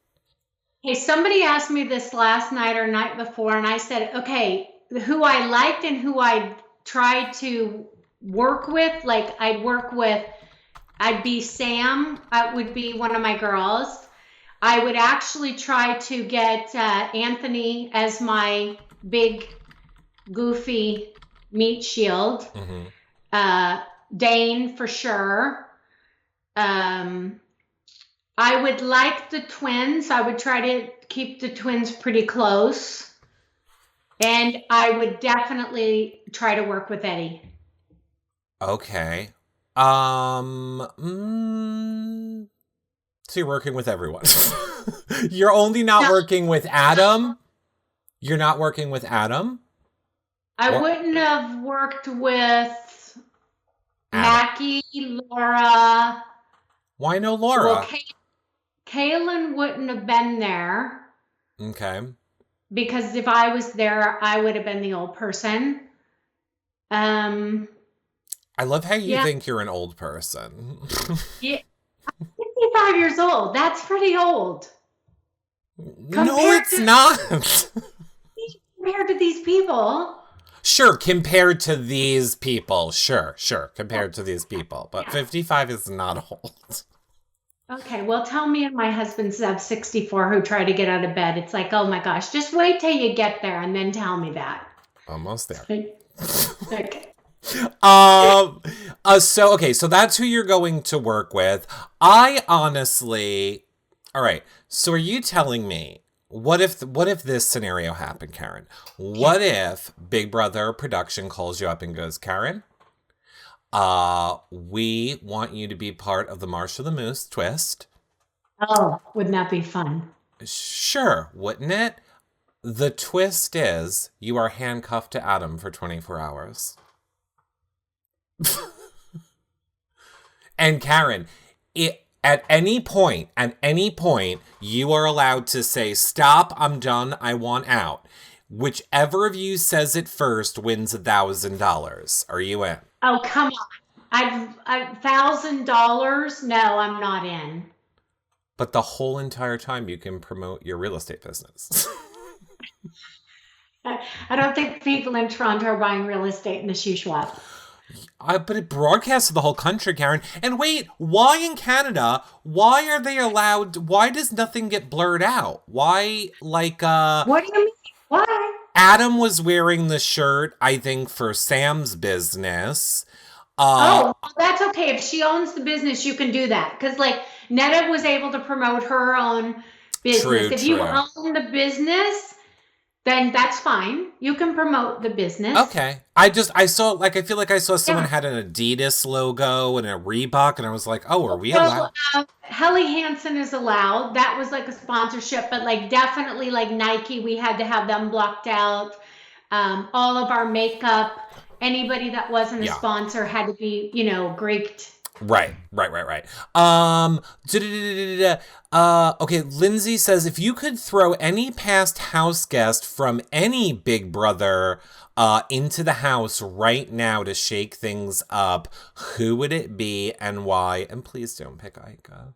Hey, somebody asked me this last night or night before, and I said, okay, who I liked and who I tried to work with. Like I'd be Sam. I would be one of my girls. I would actually try to get Anthony as my big, goofy meat shield. Mm-hmm. Dane for sure. Um, I would like the twins. I would try to keep the twins pretty close. And I would definitely try to work with Eddie. Okay. So you're working with everyone. You're only not No, working with Adam? You're not working with Adam? I What? wouldn't have worked with Adam. Mackie, Laura. Why no Well, Laura? Kaylin wouldn't have been there Okay. because if I was there, I would have been the old person. Um, I love how you yeah, think you're an old person. yeah, 55 years old. That's pretty old No, compared it's to not. compared to these people. Sure, compared to these people. Sure, compared to these people. But Yeah. 55 is not old. Okay, well, tell me and my husband's of 64 who try to get out of bed. It's like, oh my gosh, just wait till you get there and then tell me that. Almost there. Okay. So that's who you're going to work with. I honestly, all right. So are you telling me, what if this scenario happened, Karen? What if Big Brother production calls you up and goes, Karen, we want you to be part of the March of the Moose twist. Oh, wouldn't that be fun? Sure, wouldn't it? The twist is you are handcuffed to Adam for 24 hours. And Karen, at any point, you are allowed to say, stop, I'm done, I want out. Whichever of you says it first wins $1,000. Are you in? Oh, come on. $1,000? No, I'm not in. But the whole entire time you can promote your real estate business. I don't think people in Toronto are buying real estate in the shoe shop. But it broadcasts to the whole country, Karen. And wait, why in Canada? Why are they allowed? Why does nothing get blurred out? Why, What do you mean? Why? Adam was wearing the shirt, I think, for Sam's business. Oh, well, that's okay. If she owns the business, you can do that. Because, like, Netta was able to promote her own business. If you own the business, then that's fine. You can promote the business. Okay. I feel like I saw someone had an Adidas logo and a Reebok, and I was like, oh, are we allowed? Helly Hansen is allowed. That was like a sponsorship, but like definitely like Nike, we had to have them blocked out. All of our makeup, anybody that wasn't a sponsor had to be, Greeked. Right. Okay, Lindsay says, if you could throw any past house guest from any Big Brother into the house right now to shake things up, who would it be and why? And please don't pick Ica.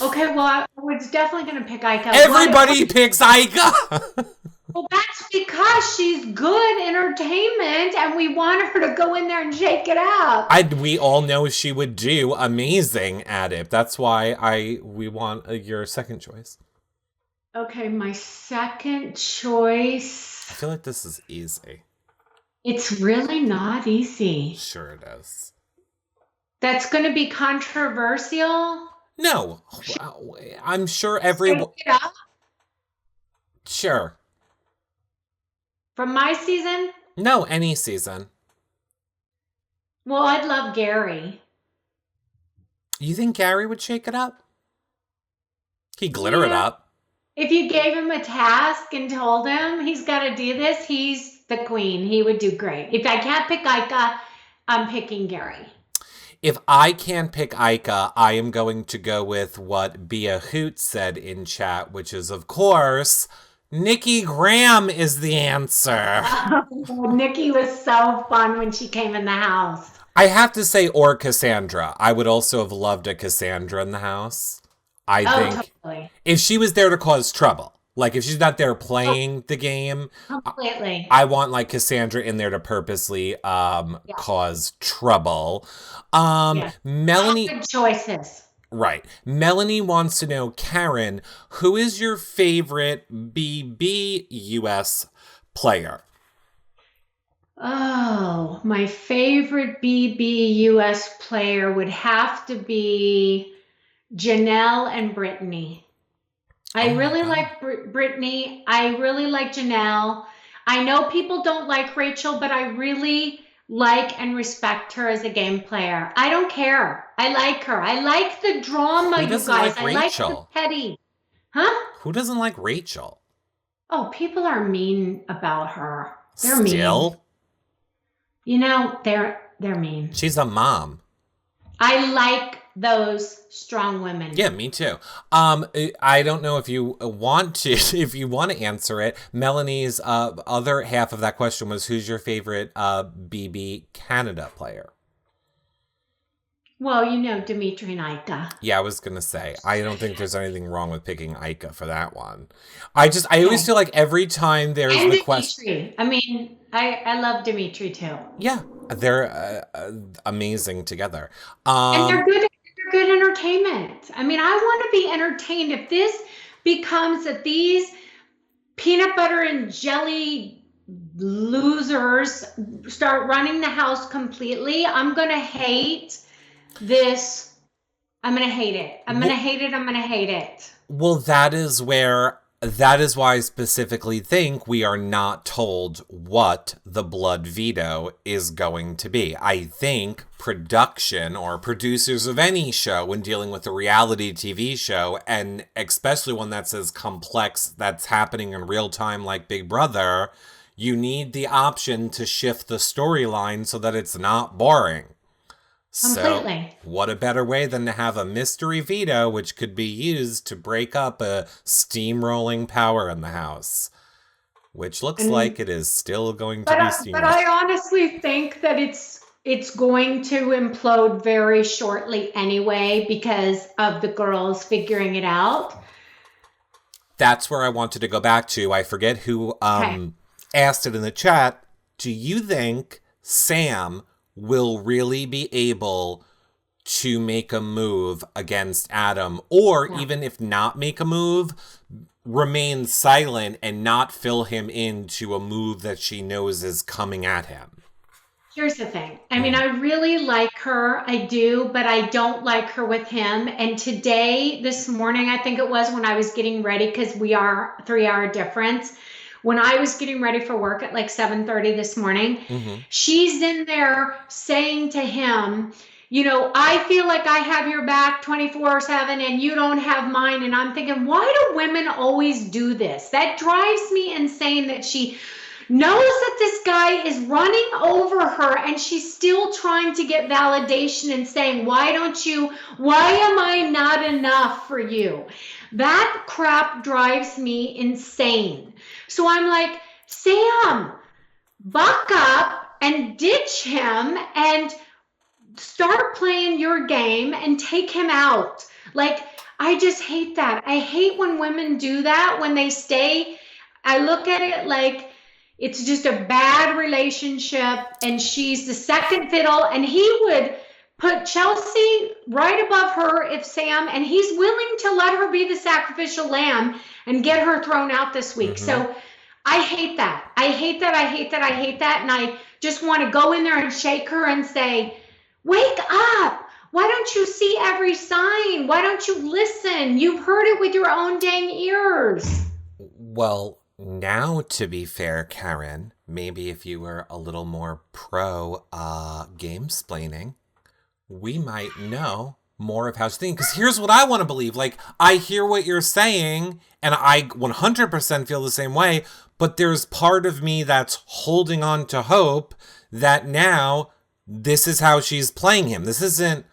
Okay, well, I was definitely going to pick Ica. Everybody picks Ica! Well, that's because she's good entertainment and we want her to go in there and shake it up. We all know she would do amazing at it. That's why we want your second choice. Okay, my second choice. I feel like this is easy. It's really not easy. Sure it is. That's going to be controversial? No. I'm sure everyone... Sure. From my season? No, any season. Well, I'd love Gary. You think Gary would shake it up? He'd glitter it up. If you gave him a task and told him he's got to do this, he's the queen. He would do great. If I can't pick Ica, I'm picking Gary. If I can't pick Ica, I am going to go with what Bia Hoot said in chat, which is, of course, Nikki Graham is the answer. Nikki was so fun when she came in the house. I have to say, or Cassandra. I would also have loved a Cassandra in the house. I think totally. If she was there to cause trouble, like if she's not there playing the game, completely. I want like Cassandra in there to purposely cause trouble. Melanie, good choices. Right. Melanie wants to know, Karen, who is your favorite BBUS player? Oh, my favorite BBUS player would have to be Janelle and Brittany. I really like Brittany. I really like Janelle. I know people don't like Rachel, but I really like and respect her as a game player. I don't care. I like her. I like the drama, you guys. Like I like the petty. Huh? Who doesn't like Rachel? Oh, people are mean about her. They're mean. You know, they're mean. She's a mom. I like those strong women. Yeah, me too. I don't know if you want to answer it. Melanie's other half of that question was, who's your favorite BB Canada player? Well, you know, Dimitri and Ica. Yeah, I was going to say, I don't think there's anything wrong with picking Ica for that one. I always feel like every time there's the question. I mean, I love Dimitri too. Yeah, they're amazing together. And they're good entertainment. I mean, I want to be entertained. If this becomes that these peanut butter and jelly losers start running the house completely, I'm going to hate this. I'm going to hate it. I'm going to hate it. Well, that is why I specifically think we are not told what the blood veto is going to be. I think production or producers of any show, when dealing with a reality TV show, and especially one that's as complex, that's happening in real time like Big Brother, you need the option to shift the storyline so that it's not boring. Completely. So, what a better way than to have a mystery veto, which could be used to break up a steamrolling power in the house, which looks like it is still going to be steamrolling. But I honestly think that it's going to implode very shortly anyway because of the girls figuring it out. That's where I wanted to go back to. I forget who asked it in the chat. Do you think Sam will really be able to make a move against Adam, or even if not make a move, remain silent and not fill him into a move that she knows is coming at him? Here's the thing. I mean, I really like her. I do, but I don't like her with him. And this morning, I think it was when I was getting ready, because we are 3-hour difference. When I was getting ready for work at like 7:30 this morning, she's in there saying to him, you know, I feel like I have your back 24/7 and you don't have mine. And I'm thinking, why do women always do this? That drives me insane that she knows that this guy is running over her and she's still trying to get validation and saying, why am I not enough for you? That crap drives me insane. So I'm like, Sam, buck up and ditch him and start playing your game and take him out. Like, I just hate that. I hate when women do that, when they stay. I look at it like it's just a bad relationship and she's the second fiddle, and he would put Chelsea right above her if Sam, and he's willing to let her be the sacrificial lamb and get her thrown out this week. So I hate that. I hate that. And I just want to go in there and shake her and say, wake up. Why don't you see every sign? Why don't you listen? You've heard it with your own dang ears. Well, now, to be fair, Karen, maybe if you were a little more pro game-splaining, we might know more of how she's thinking. Because here's what I want to believe. Like, I hear what you're saying, and I 100% feel the same way, but there's part of me that's holding on to hope that now this is how she's playing him. This isn't,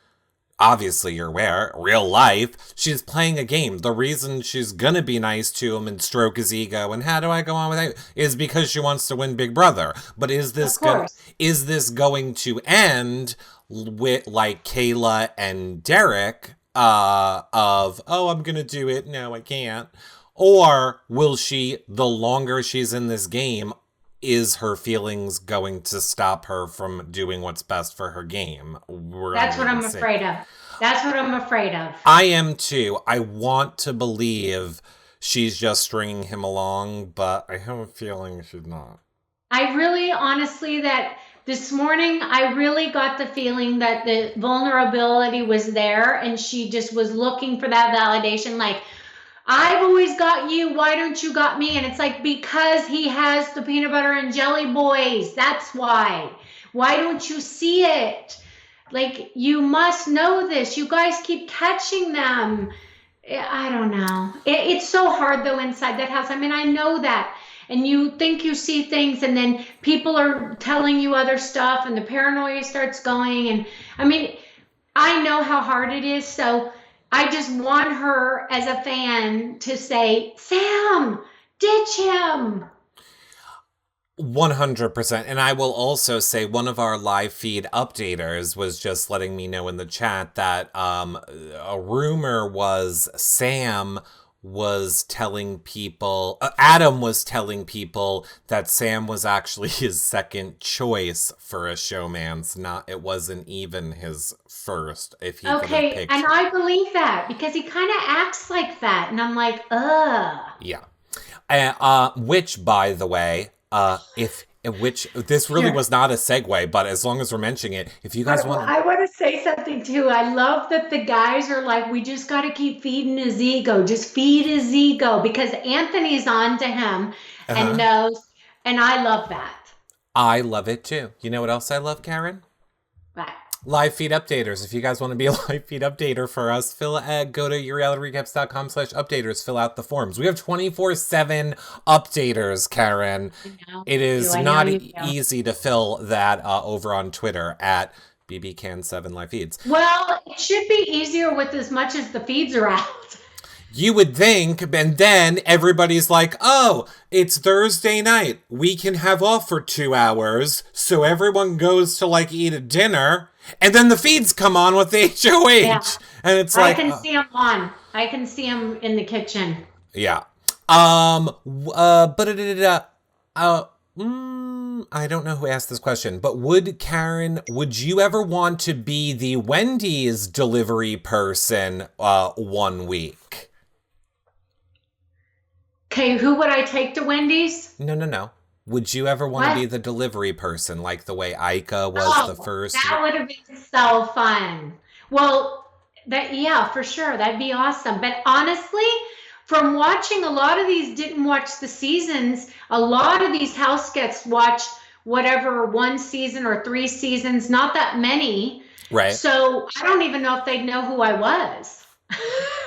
obviously you're aware, real life. She's playing a game. The reason she's gonna be nice to him and stroke his ego and how do I go on with that is because she wants to win Big Brother. But is this going to end with like Kayla and Derek of, oh, I'm gonna do it, no I can't? Or will she, the longer she's in this game, is her feelings going to stop her from doing what's best for her game? That's what I'm afraid of. That's what I'm afraid of. I am too. I want to believe she's just stringing him along, but I have a feeling she's not. I really, honestly, that this morning, I really got the feeling that the vulnerability was there and she just was looking for that validation. Like, I've always got you. Why don't you got me? And it's like, because he has the peanut butter and jelly boys. That's why. Why don't you see it? Like, you must know this. You guys keep catching them. I don't know. It's so hard, though, inside that house. I mean, I know that. And you think you see things, and then people are telling you other stuff, and the paranoia starts going. And, I mean, I know how hard it is, so I just want her as a fan to say, Sam, ditch him. 100%. And I will also say one of our live feed updaters was just letting me know in the chat that a rumor was Sam was telling people, Adam was telling people that Sam was actually his second choice for a showman's. It wasn't even his first. If he okay, and I believe that because he kind of acts like that, and I'm like, ugh. Yeah, which, by the way, this really was not a segue, but as long as we're mentioning it, if you guys want, I want to say something too. I love that the guys are like, we just got to keep feeding his ego, just feed his ego, because Anthony's on to him and knows, and I love that. I love it too. You know what else I love, Karen? What? Live feed updaters. If you guys want to be a live feed updater for us, go to yourrealityrecaps.com/updaters, fill out the forms. We have 24/7 updaters, Karen. It is not easy to fill that over on Twitter at BBCAN7 live feeds. Well, it should be easier with as much as the feeds are out. You would think, and then everybody's like, oh, it's Thursday night. We can have off for 2 hours, so everyone goes to, like, eat a dinner, and then the feeds come on with the HOH. Yeah. And it's like... I can see them on. I can see them in the kitchen. Yeah. I don't know who asked this question, but would you ever want to be the Wendys delivery person 1 week? Okay, who would I take to Wendys? No. Would you ever want to be the delivery person, like the way Ika was the first? That would have been so fun. Well, yeah, for sure. That'd be awesome. But honestly, from watching, a lot of these didn't watch the seasons. A lot of these Houseguests watched whatever 1 season or 3 seasons, not that many. Right. So I don't even know if they'd know who I was.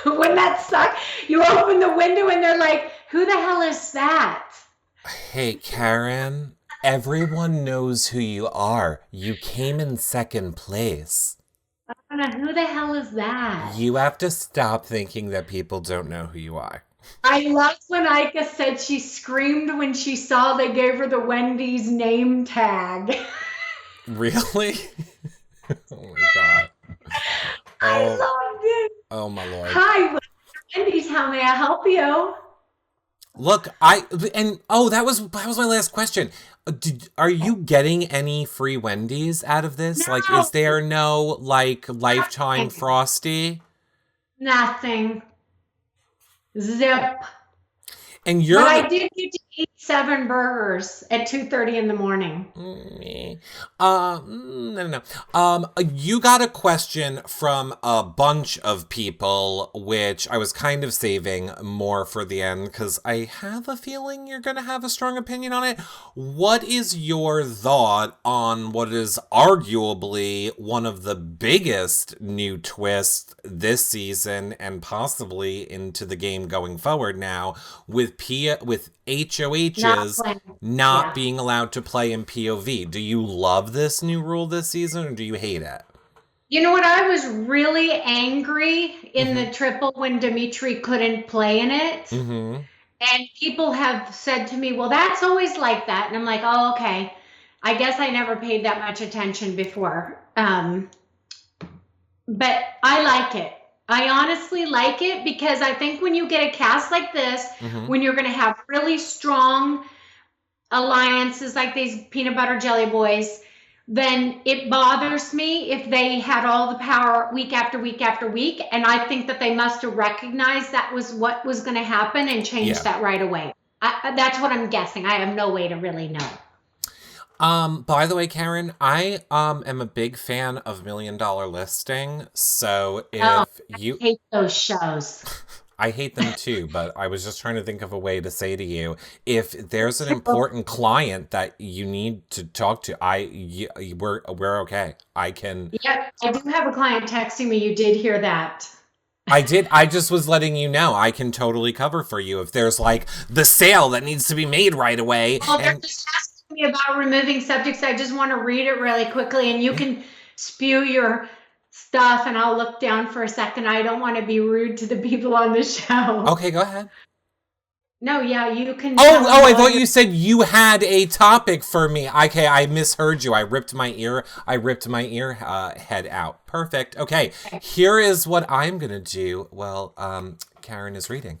Wouldn't that suck? You open the window and they're like, who the hell is that? Hey, Karen, everyone knows who you are. You came in second place. I don't know, who the hell is that? You have to stop thinking that people don't know who you are. I loved when Ika said she screamed when she saw they gave her the Wendy's name tag. Really? Oh my God. I loved it. Oh my Lord. Hi, Wendy's, how may I help you? Look, that was my last question. Are you getting any free Wendys out of this? No. Like, is there no, like, lifetime Frosty? Nothing. Zip. And you're... But I did get to eat 7 burgers at 2:30 in the morning. No. You got a question from a bunch of people, which I was kind of saving more for the end because I have a feeling you're going to have a strong opinion on it. What is your thought on what is arguably one of the biggest new twists this season and possibly into the game going forward now with Not HOHs playing. not Yeah. being allowed to play in POV? Do you love this new rule this season or do you hate it? You know what? I was really angry in Mm-hmm. the triple when Dimitri couldn't play in it. Mm-hmm. And people have said to me, well, that's always like that. And I'm like, oh, okay. I guess I never paid that much attention before. But I like it. I honestly like it because I think when you get a cast like this, Mm-hmm. when you're going to have really strong alliances like these peanut butter jelly boys, then it bothers me if they had all the power week after week after week. And I think that they must have recognized that was what was going to happen and changed that right away. That's what I'm guessing. I have no way to really know. By the way, Karen, I am a big fan of $1 Million Listing. So if I you hate those shows. I hate them too, but I was just trying to think of a way to say to you, if there's an important client that you need to talk to, we're okay. I can. Yep, I do have a client texting me. You did hear that. I did. I just was letting you know I can totally cover for you if there's like the sale that needs to be made right away. Well, they're just asking me about removing subjects. I just want to read it really quickly, and you can spew your stuff, and I'll look down for a second. I don't want to be rude to the people on the show. Okay, go ahead. No, yeah, you can. I thought you said you had a topic for me. Okay, I misheard you. I ripped my ear head out. Perfect. Okay, here is what I'm gonna do. Well, Karen is reading.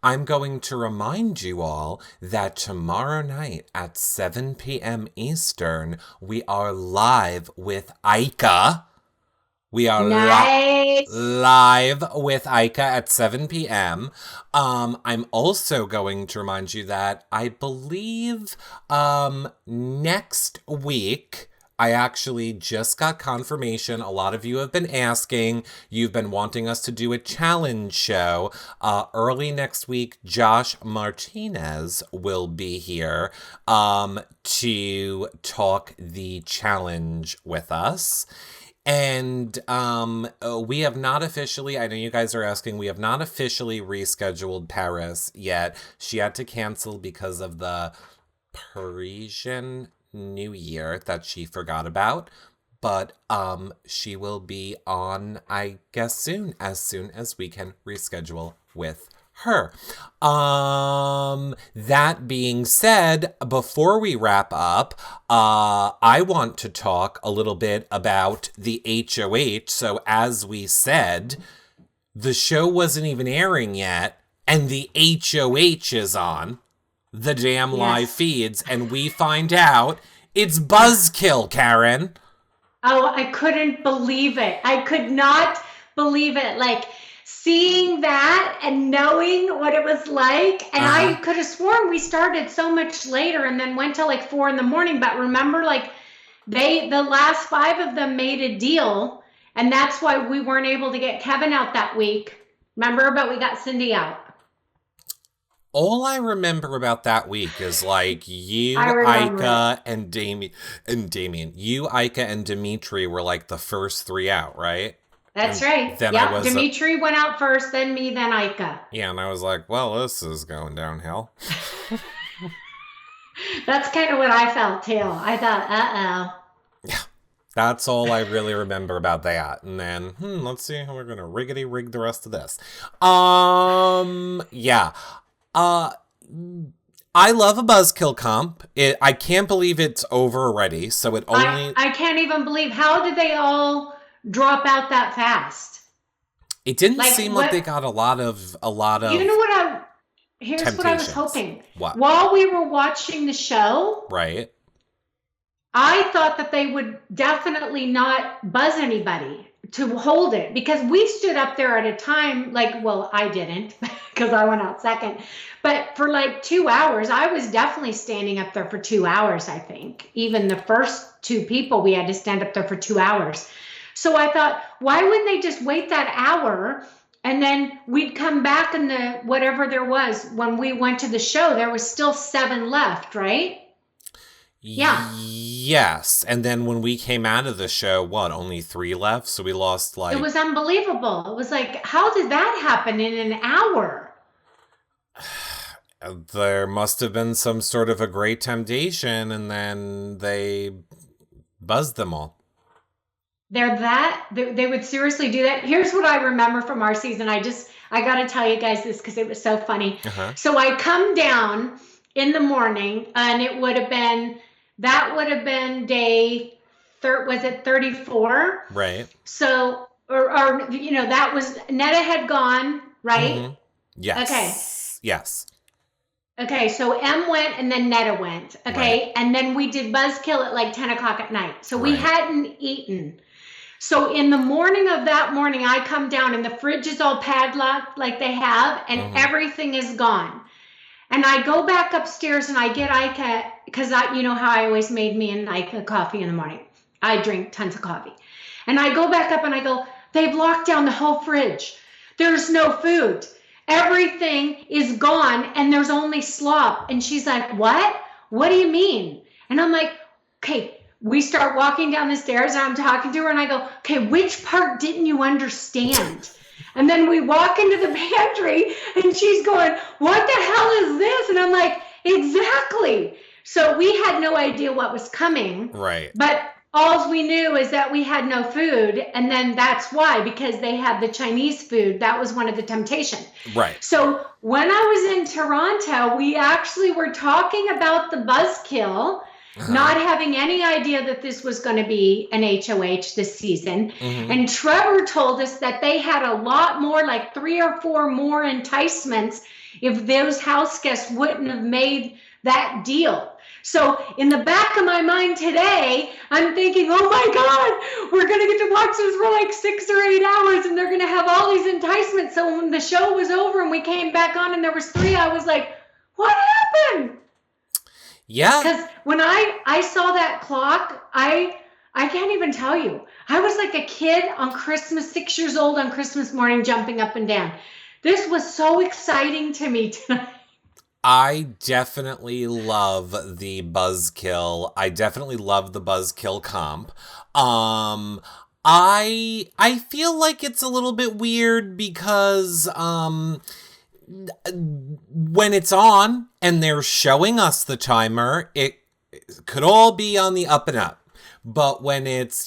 I'm going to remind you all that tomorrow night at 7 p.m. Eastern, we are live with Ica. We are nice. live with Ica at 7 p.m. I'm also going to remind you that I believe next week, I actually just got confirmation. A lot of you have been asking. You've been wanting us to do a challenge show. Early next week, Josh Martinez will be here to talk the challenge with us. And we have not officially, I know you guys are asking, we have not officially rescheduled Paris yet. She had to cancel because of the Parisian New Year that she forgot about. But she will be on, I guess, soon as we can reschedule with her. That being said, before we wrap up, I want to talk a little bit about the HOH. So as we said, the show wasn't even airing yet, and the HOH is on the damn live feeds, and we find out it's Buzzkill, Karen. Oh, I couldn't believe it. I could not believe it. Like, seeing that and knowing what it was like, and I could have sworn we started so much later and then went till like 4 a.m. But remember, like the last 5 of them made a deal, and that's why we weren't able to get Kevin out that week. Remember, but we got Cindy out. All I remember about that week is like you, Ica, and Damian. You, Ica, and Dimitri were like the first 3 out, right? That's right. Then Dimitri went out first, then me, then Ica. Yeah, and I was like, well, this is going downhill. That's kind of what I felt too. I thought, Yeah, that's all I really remember about that. And then, let's see how we're going to riggedy rig the rest of this. Yeah. I love a Buzzkill comp. I can't believe it's over already. So it only... I can't even believe, how did they all drop out that fast? It didn't seem like they got a lot of. You know what here's what I was hoping. What? While we were watching the show, right? I thought that they would definitely not buzz anybody to hold it, because we stood up there at a time, like, well, I didn't because I went out second, but for like 2 hours. I was definitely standing up there for 2 hours. I think even the first two people, we had to stand up there for 2 hours. So I thought, why wouldn't they just wait that hour, and then we'd come back, and the whatever there was when we went to the show, there was still 7 left, right? Yeah. Yes. And then when we came out of the show, only 3 left? So we lost It was unbelievable. It was like, how did that happen in an hour? There must have been some sort of a great temptation, and then they buzzed them all. They would seriously do that. Here's what I remember from our season. I got to tell you guys this because it was so funny. Uh-huh. So I come down in the morning, and that would have been day, was it 34? Right. So, or that was, Netta had gone, right? Mm-hmm. Yes. Okay. Yes. Okay, so M went, and then Netta went. Okay, right. And then we did Buzzkill at like 10 o'clock at night. So we Right. hadn't eaten. So in the morning of that morning, I come down, and the fridge is all padlocked like they have, and everything is gone. And I go back upstairs, and I get Ika, because you know how I always made me and Ika coffee in the morning. I drink tons of coffee. And I go back up, and I go, they've locked down the whole fridge. There's no food. Everything is gone, and there's only slop. And she's like, what? What do you mean? And I'm like, okay. We start walking down the stairs, and I'm talking to her, and I go, okay, which part didn't you understand? And then we walk into the pantry, and she's going, what the hell is this? And I'm like, exactly. So we had no idea what was coming. Right. But all we knew is that we had no food. And then that's why, because they had the Chinese food. That was one of the temptations. Right. So when I was in Toronto, we actually were talking about the Buzzkill, not having any idea that this was going to be an HOH this season. And Trevor told us that they had a lot more, like 3 or 4 more enticements, if those house guests wouldn't have made that deal. So in the back of my mind today, I'm thinking, oh my God, we're going to get to watch this for like 6 or 8 hours, and they're going to have all these enticements. So when the show was over and we came back on and there was 3, I was like, what happened? Yeah. Because when I saw that clock, I can't even tell you. I was like a kid on Christmas, 6 years old on Christmas morning, jumping up and down. This was so exciting to me tonight. I definitely love the Buzzkill. I definitely love the Buzzkill comp. I feel like it's a little bit weird because when it's on and they're showing us the timer, it could all be on the up and up. But when it's,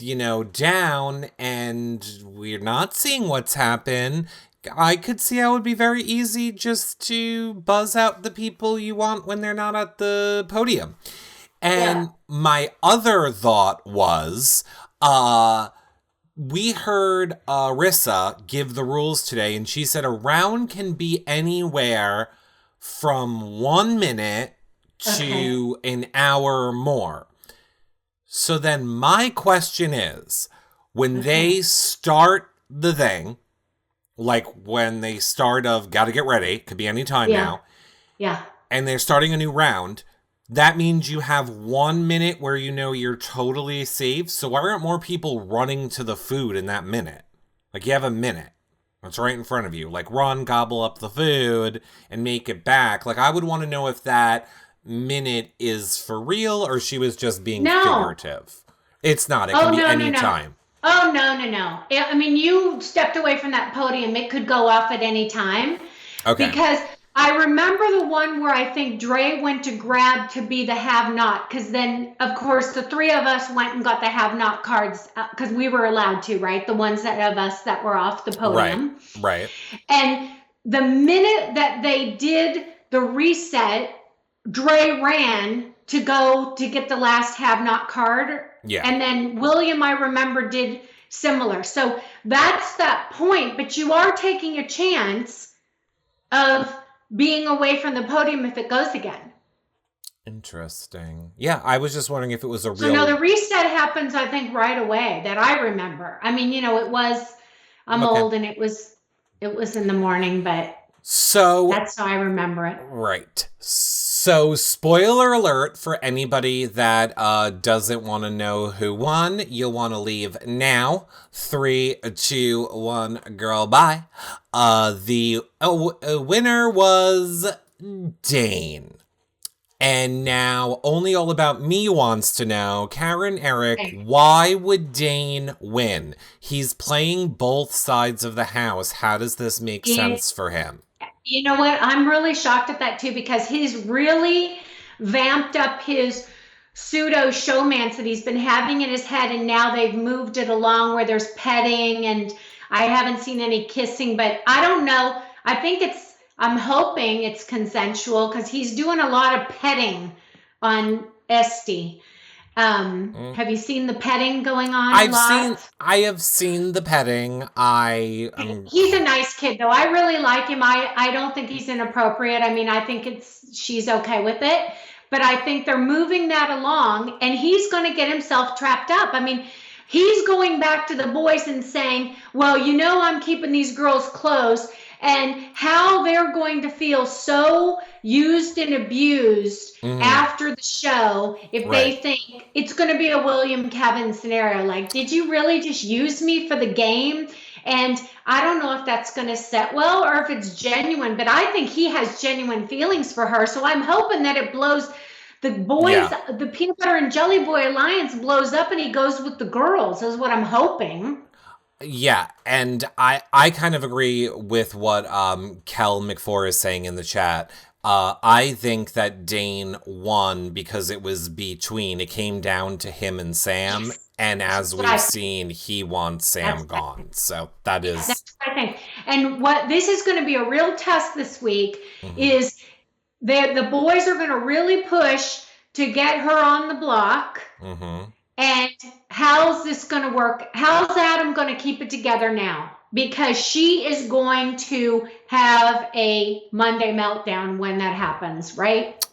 down and we're not seeing what's happened, I could see how it would be very easy just to buzz out the people you want when they're not at the podium. And my other thought was, we heard Rissa give the rules today, and she said a round can be anywhere from 1 minute to an hour or more. So then my question is, when they start the thing, like when they start of gotta get ready, could be any time now. Yeah. And they're starting a new round, that means you have 1 minute where you're totally safe. So why aren't more people running to the food in that minute? Like, you have a minute. It's right in front of you. Like, run, gobble up the food, and make it back. Like, I would want to know if that minute is for real or she was just being figurative. It's not. It can be any time. Oh, no. I mean, you stepped away from that podium. It could go off at any time. Okay. Because I remember the one where I think Dre went to grab to be the have-not. Because then, of course, the 3 of us went and got the have-not cards. Because we were allowed to, right? The ones of us that were off the podium. Right. And the minute that they did the reset, Dre ran to go to get the last have-not card. Yeah. And then William, I remember, did similar. So that's that point. But you are taking a chance of being away from the podium if it goes again. Interesting. Yeah, I was just wondering if it was a So no, real. the reset happens, I think, right away that I remember. I mean, it was, I'm Okay. old and it was in the morning, but So, that's how I remember it. right. So, spoiler alert for anybody that doesn't want to know who won. You'll want to leave now. Three, two, one, girl, bye. The winner was Dane. And now, only All About Me wants to know, Karen, Eric, Okay. why would Dane win? He's playing both sides of the house. How does this make You, sense for him? you know what? I'm really shocked at that too because he's really vamped up his pseudo showmance that he's been having in his head, and now they've moved it along where there's petting, and I haven't seen any kissing, but I don't know. I'm hoping it's consensual because he's doing a lot of petting on Esty. Mm. Have you seen the petting going on a lot? I have seen the petting. He's a nice kid though. I really like him. I don't think he's inappropriate. I mean, I think she's okay with it, but I think they're moving that along and he's going to get himself trapped up. I mean, he's going back to the boys and saying, "Well, I'm keeping these girls close." And how they're going to feel so used and abused mhm, after the show if they right. think it's going to be a William Kevin scenario. Like, did you really just use me for the game? And I don't know if that's going to set well or if it's genuine, but I think he has genuine feelings for her. So I'm hoping that it blows the boys, Yeah. the peanut butter and jelly boy alliance blows up and he goes with the girls, is what I'm hoping. Yeah, and I kind of agree with what Kel McFor is saying in the chat. I think that Dane won because it was between. It came down to him and Sam, Yes. and as That's what we've I think. seen, he wants That's Sam what I think. gone. So that Yeah, is. that's what I think. And what this is going to be a real test this week Mhm, is that the boys are going to really push to get her on the block. mhm. And how's this going to work? How's Adam going to keep it together now? Because she is going to have a Monday meltdown when that happens, right?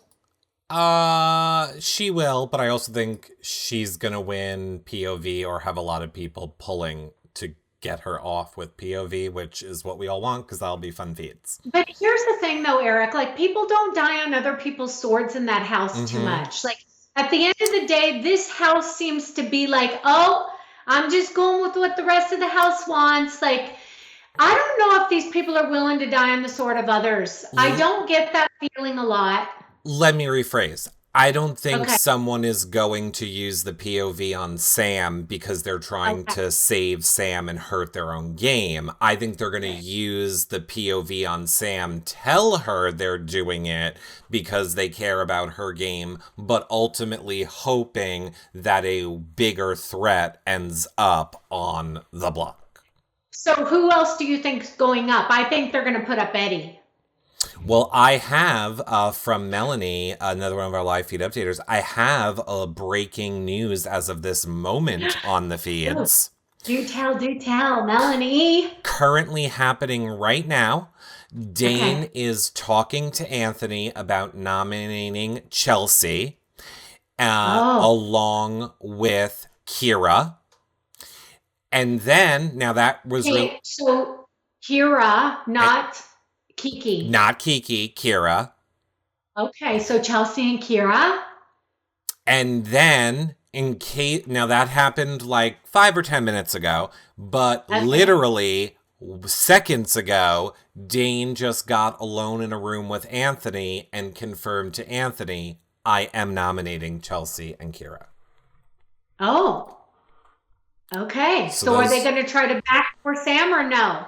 She will, but I also think she's gonna win POV or have a lot of people pulling to get her off with POV, which is what we all want because that'll be fun feats. But here's the thing, though, Eric. Like, people don't die on other people's swords in that house too Mm-hmm. much. Like, at the end of the day, this house seems to be like, oh, I'm just going with what the rest of the house wants. Like, I don't know if these people are willing to die on the sword of others. I don't get that feeling a lot. Let me rephrase. I don't think Okay. someone is going to use the POV on Sam because they're trying Okay. to save Sam and hurt their own game. I think they're going to Okay. use the POV on Sam, tell her they're doing it because they care about her game, but ultimately hoping that a bigger threat ends up on the block. So who else do you think is going up? I think they're going to put up Eddie. Well, I have from Melanie, another one of our live feed updaters, I have a breaking news as of this moment on the Ooh, feeds. do tell, Melanie. Currently happening right now. Okay. Dane is talking to Anthony about nominating Chelsea Oh, along with Kira. And then, now that was real, okay. So Kira, not Kiki. not Kiki, Kira. Okay. So Chelsea and Kira. And then, in case, now that happened like 5 or 10 minutes ago, but Okay. literally seconds ago, Dane just got alone in a room with Anthony and confirmed to Anthony, I am nominating Chelsea and Kira. Oh, okay. So So are they those, going to try to back for Sam or no?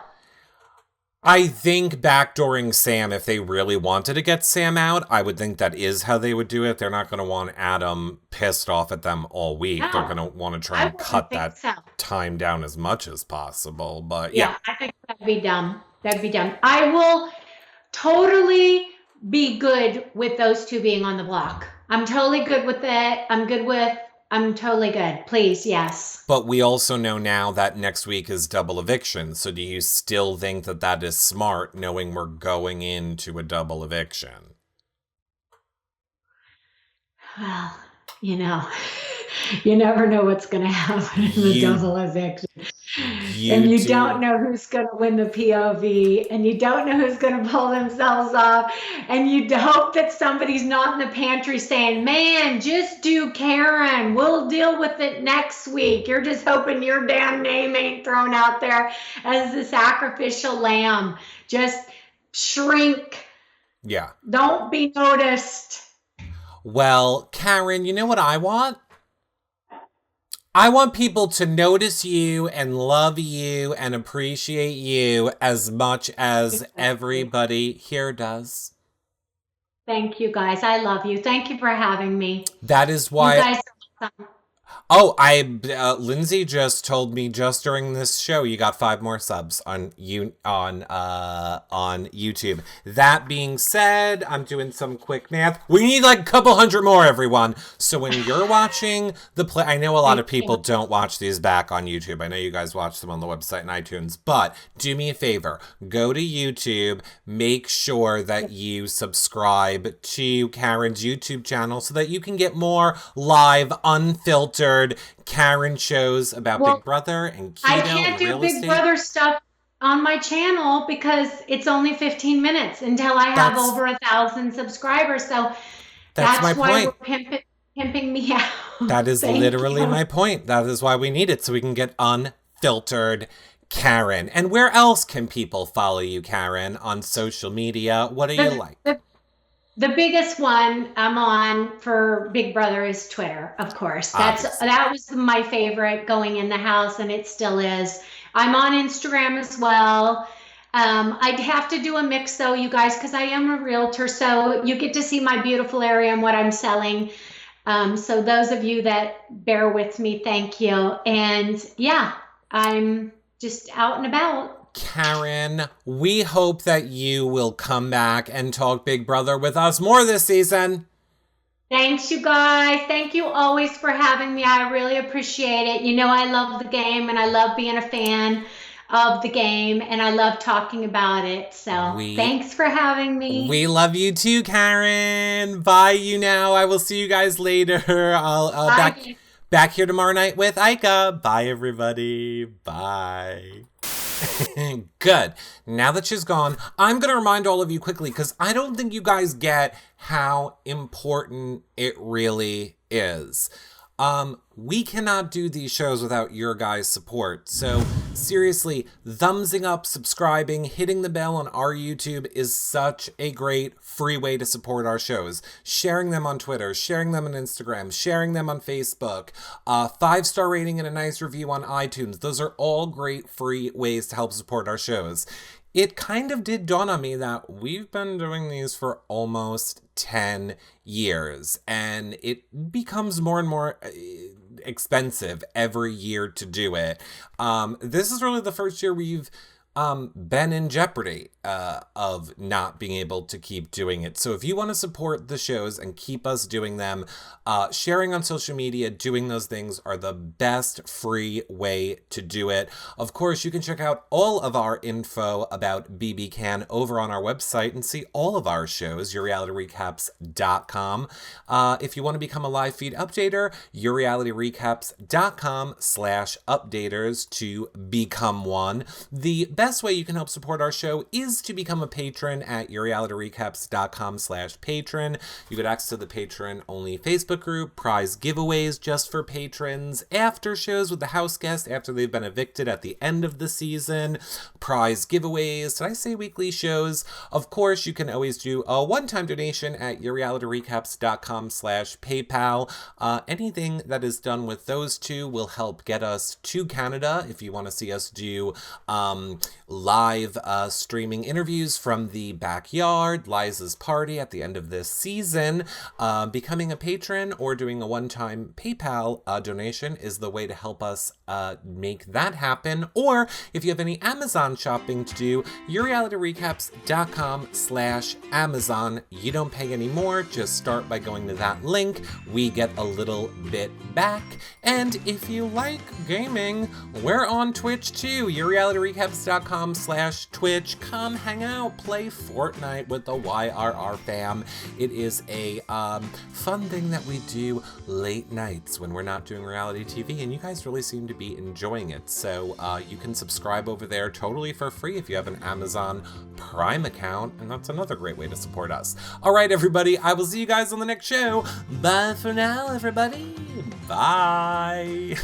I think backdooring Sam, if they really wanted to get Sam out, I would think that is how they would do it. They're not going to want Adam pissed off at them all week. They're going No, to want to try I and wouldn't cut think that so. time down as much as possible. But yeah. Yeah, I think that'd be dumb. That'd be dumb. I will totally be good with those two being on the block. I'm totally good with it. I'm totally good. Please, yes. But we also know now that next week is double eviction. So do you still think that that is smart, knowing we're going into a double eviction? Well, you know, you never know what's going to happen in the You, double eviction. you And you don't do. know who's going to win the POV, and you don't know who's going to pull themselves off, and you hope that somebody's not in the pantry saying, man, just do Karen, we'll deal with it next week. You're just hoping your damn name ain't thrown out there as the sacrificial lamb. Just shrink, Yeah. don't be noticed. Well, Karen, you know what I want? I want people to notice you and love you and appreciate you as much as everybody here does. Thank you, guys. I love you. Thank you for having me. That is You why. guys are awesome. Oh, Lindsay just told me just during this show you got 5 more subs on YouTube. That being said, I'm doing some quick math. We need like a couple hundred more, everyone. So when you're watching the play, I know a lot of people don't watch these back on YouTube. I know you guys watch them on the website and iTunes, but do me a favor, go to YouTube, make sure that you subscribe to Karen's YouTube channel so that you can get more live, unfiltered Karen shows about Big Brother and keto I can't and do real Big estate. Brother stuff on my channel because it's only 15 minutes until I have over 1,000 subscribers. So that's my why point. we're pimping me out. That is literally my point. That is why we need it, so we can get unfiltered Karen. And where else can people follow you, Karen, on social media? What do you like? The biggest one I'm on for Big Brother is Twitter, of course. Obviously. That was my favorite going in the house, and it still is. I'm on Instagram as well. I'd have to do a mix though, you guys, because I am a realtor, so you get to see my beautiful area and what I'm selling. So those of you that bear with me, thank you. And yeah, I'm just out and about. Karen, we hope that you will come back and talk Big Brother with us more this season. Thanks, you guys. Thank you always for having me. I really appreciate it. You know, I love the game and I love being a fan of the game and I love talking about it. So thanks for having me. We love you too, Karen. Bye you now. I will see you guys later. I'll back here tomorrow night with Ika. Bye, everybody. Bye. Good. Now that she's gone, I'm going to remind all of you quickly because I don't think you guys get how important it really is. We cannot do these shows without your guys' support. So seriously, thumbsing up, subscribing, hitting the bell on our YouTube is such a great free way to support our shows. Sharing them on Twitter, sharing them on Instagram, sharing them on Facebook, 5-star rating and a nice review on iTunes. Those are all great free ways to help support our shows. It kind of did dawn on me that we've been doing these for almost 10 years, and it becomes more and more expensive every year to do it. This is really the first year we've been in jeopardy of not being able to keep doing it. So if you want to support the shows and keep us doing them, sharing on social media, doing those things are the best free way to do it. Of course, you can check out all of our info about BBCAN over on our website and see all of our shows, yourrealityrecaps.com. If you want to become a live feed updater, yourrealityrecaps.com/updaters to become one. The best way you can help support our show is to become a patron at yourrealityrecaps.com/patron. You get access to the patron-only Facebook group, prize giveaways just for patrons, after shows with the house guests after they've been evicted at the end of the season, prize giveaways, did I say weekly shows? Of course, you can always do a one-time donation at yourrealityrecaps.com/PayPal. Anything that is done with those two will help get us to Canada if you want to see us do live streaming interviews from the backyard, Liza's party at the end of this season. Becoming a patron or doing a one-time PayPal donation is the way to help us make that happen. Or if you have any Amazon shopping to do, yourrealityrecaps.com/Amazon. You don't pay any more, just start by going to that link. We get a little bit back. And if you like gaming, we're on Twitch too, yourrealityrecaps.com youtube.com/Twitch. Come hang out, play Fortnite with the YRR fam. It is a fun thing that we do late nights when we're not doing reality TV, and you guys really seem to be enjoying it. So you can subscribe over there totally for free if you have an Amazon Prime account, and that's another great way to support us. All right, everybody, I will see you guys on the next show. Bye for now, everybody. Bye.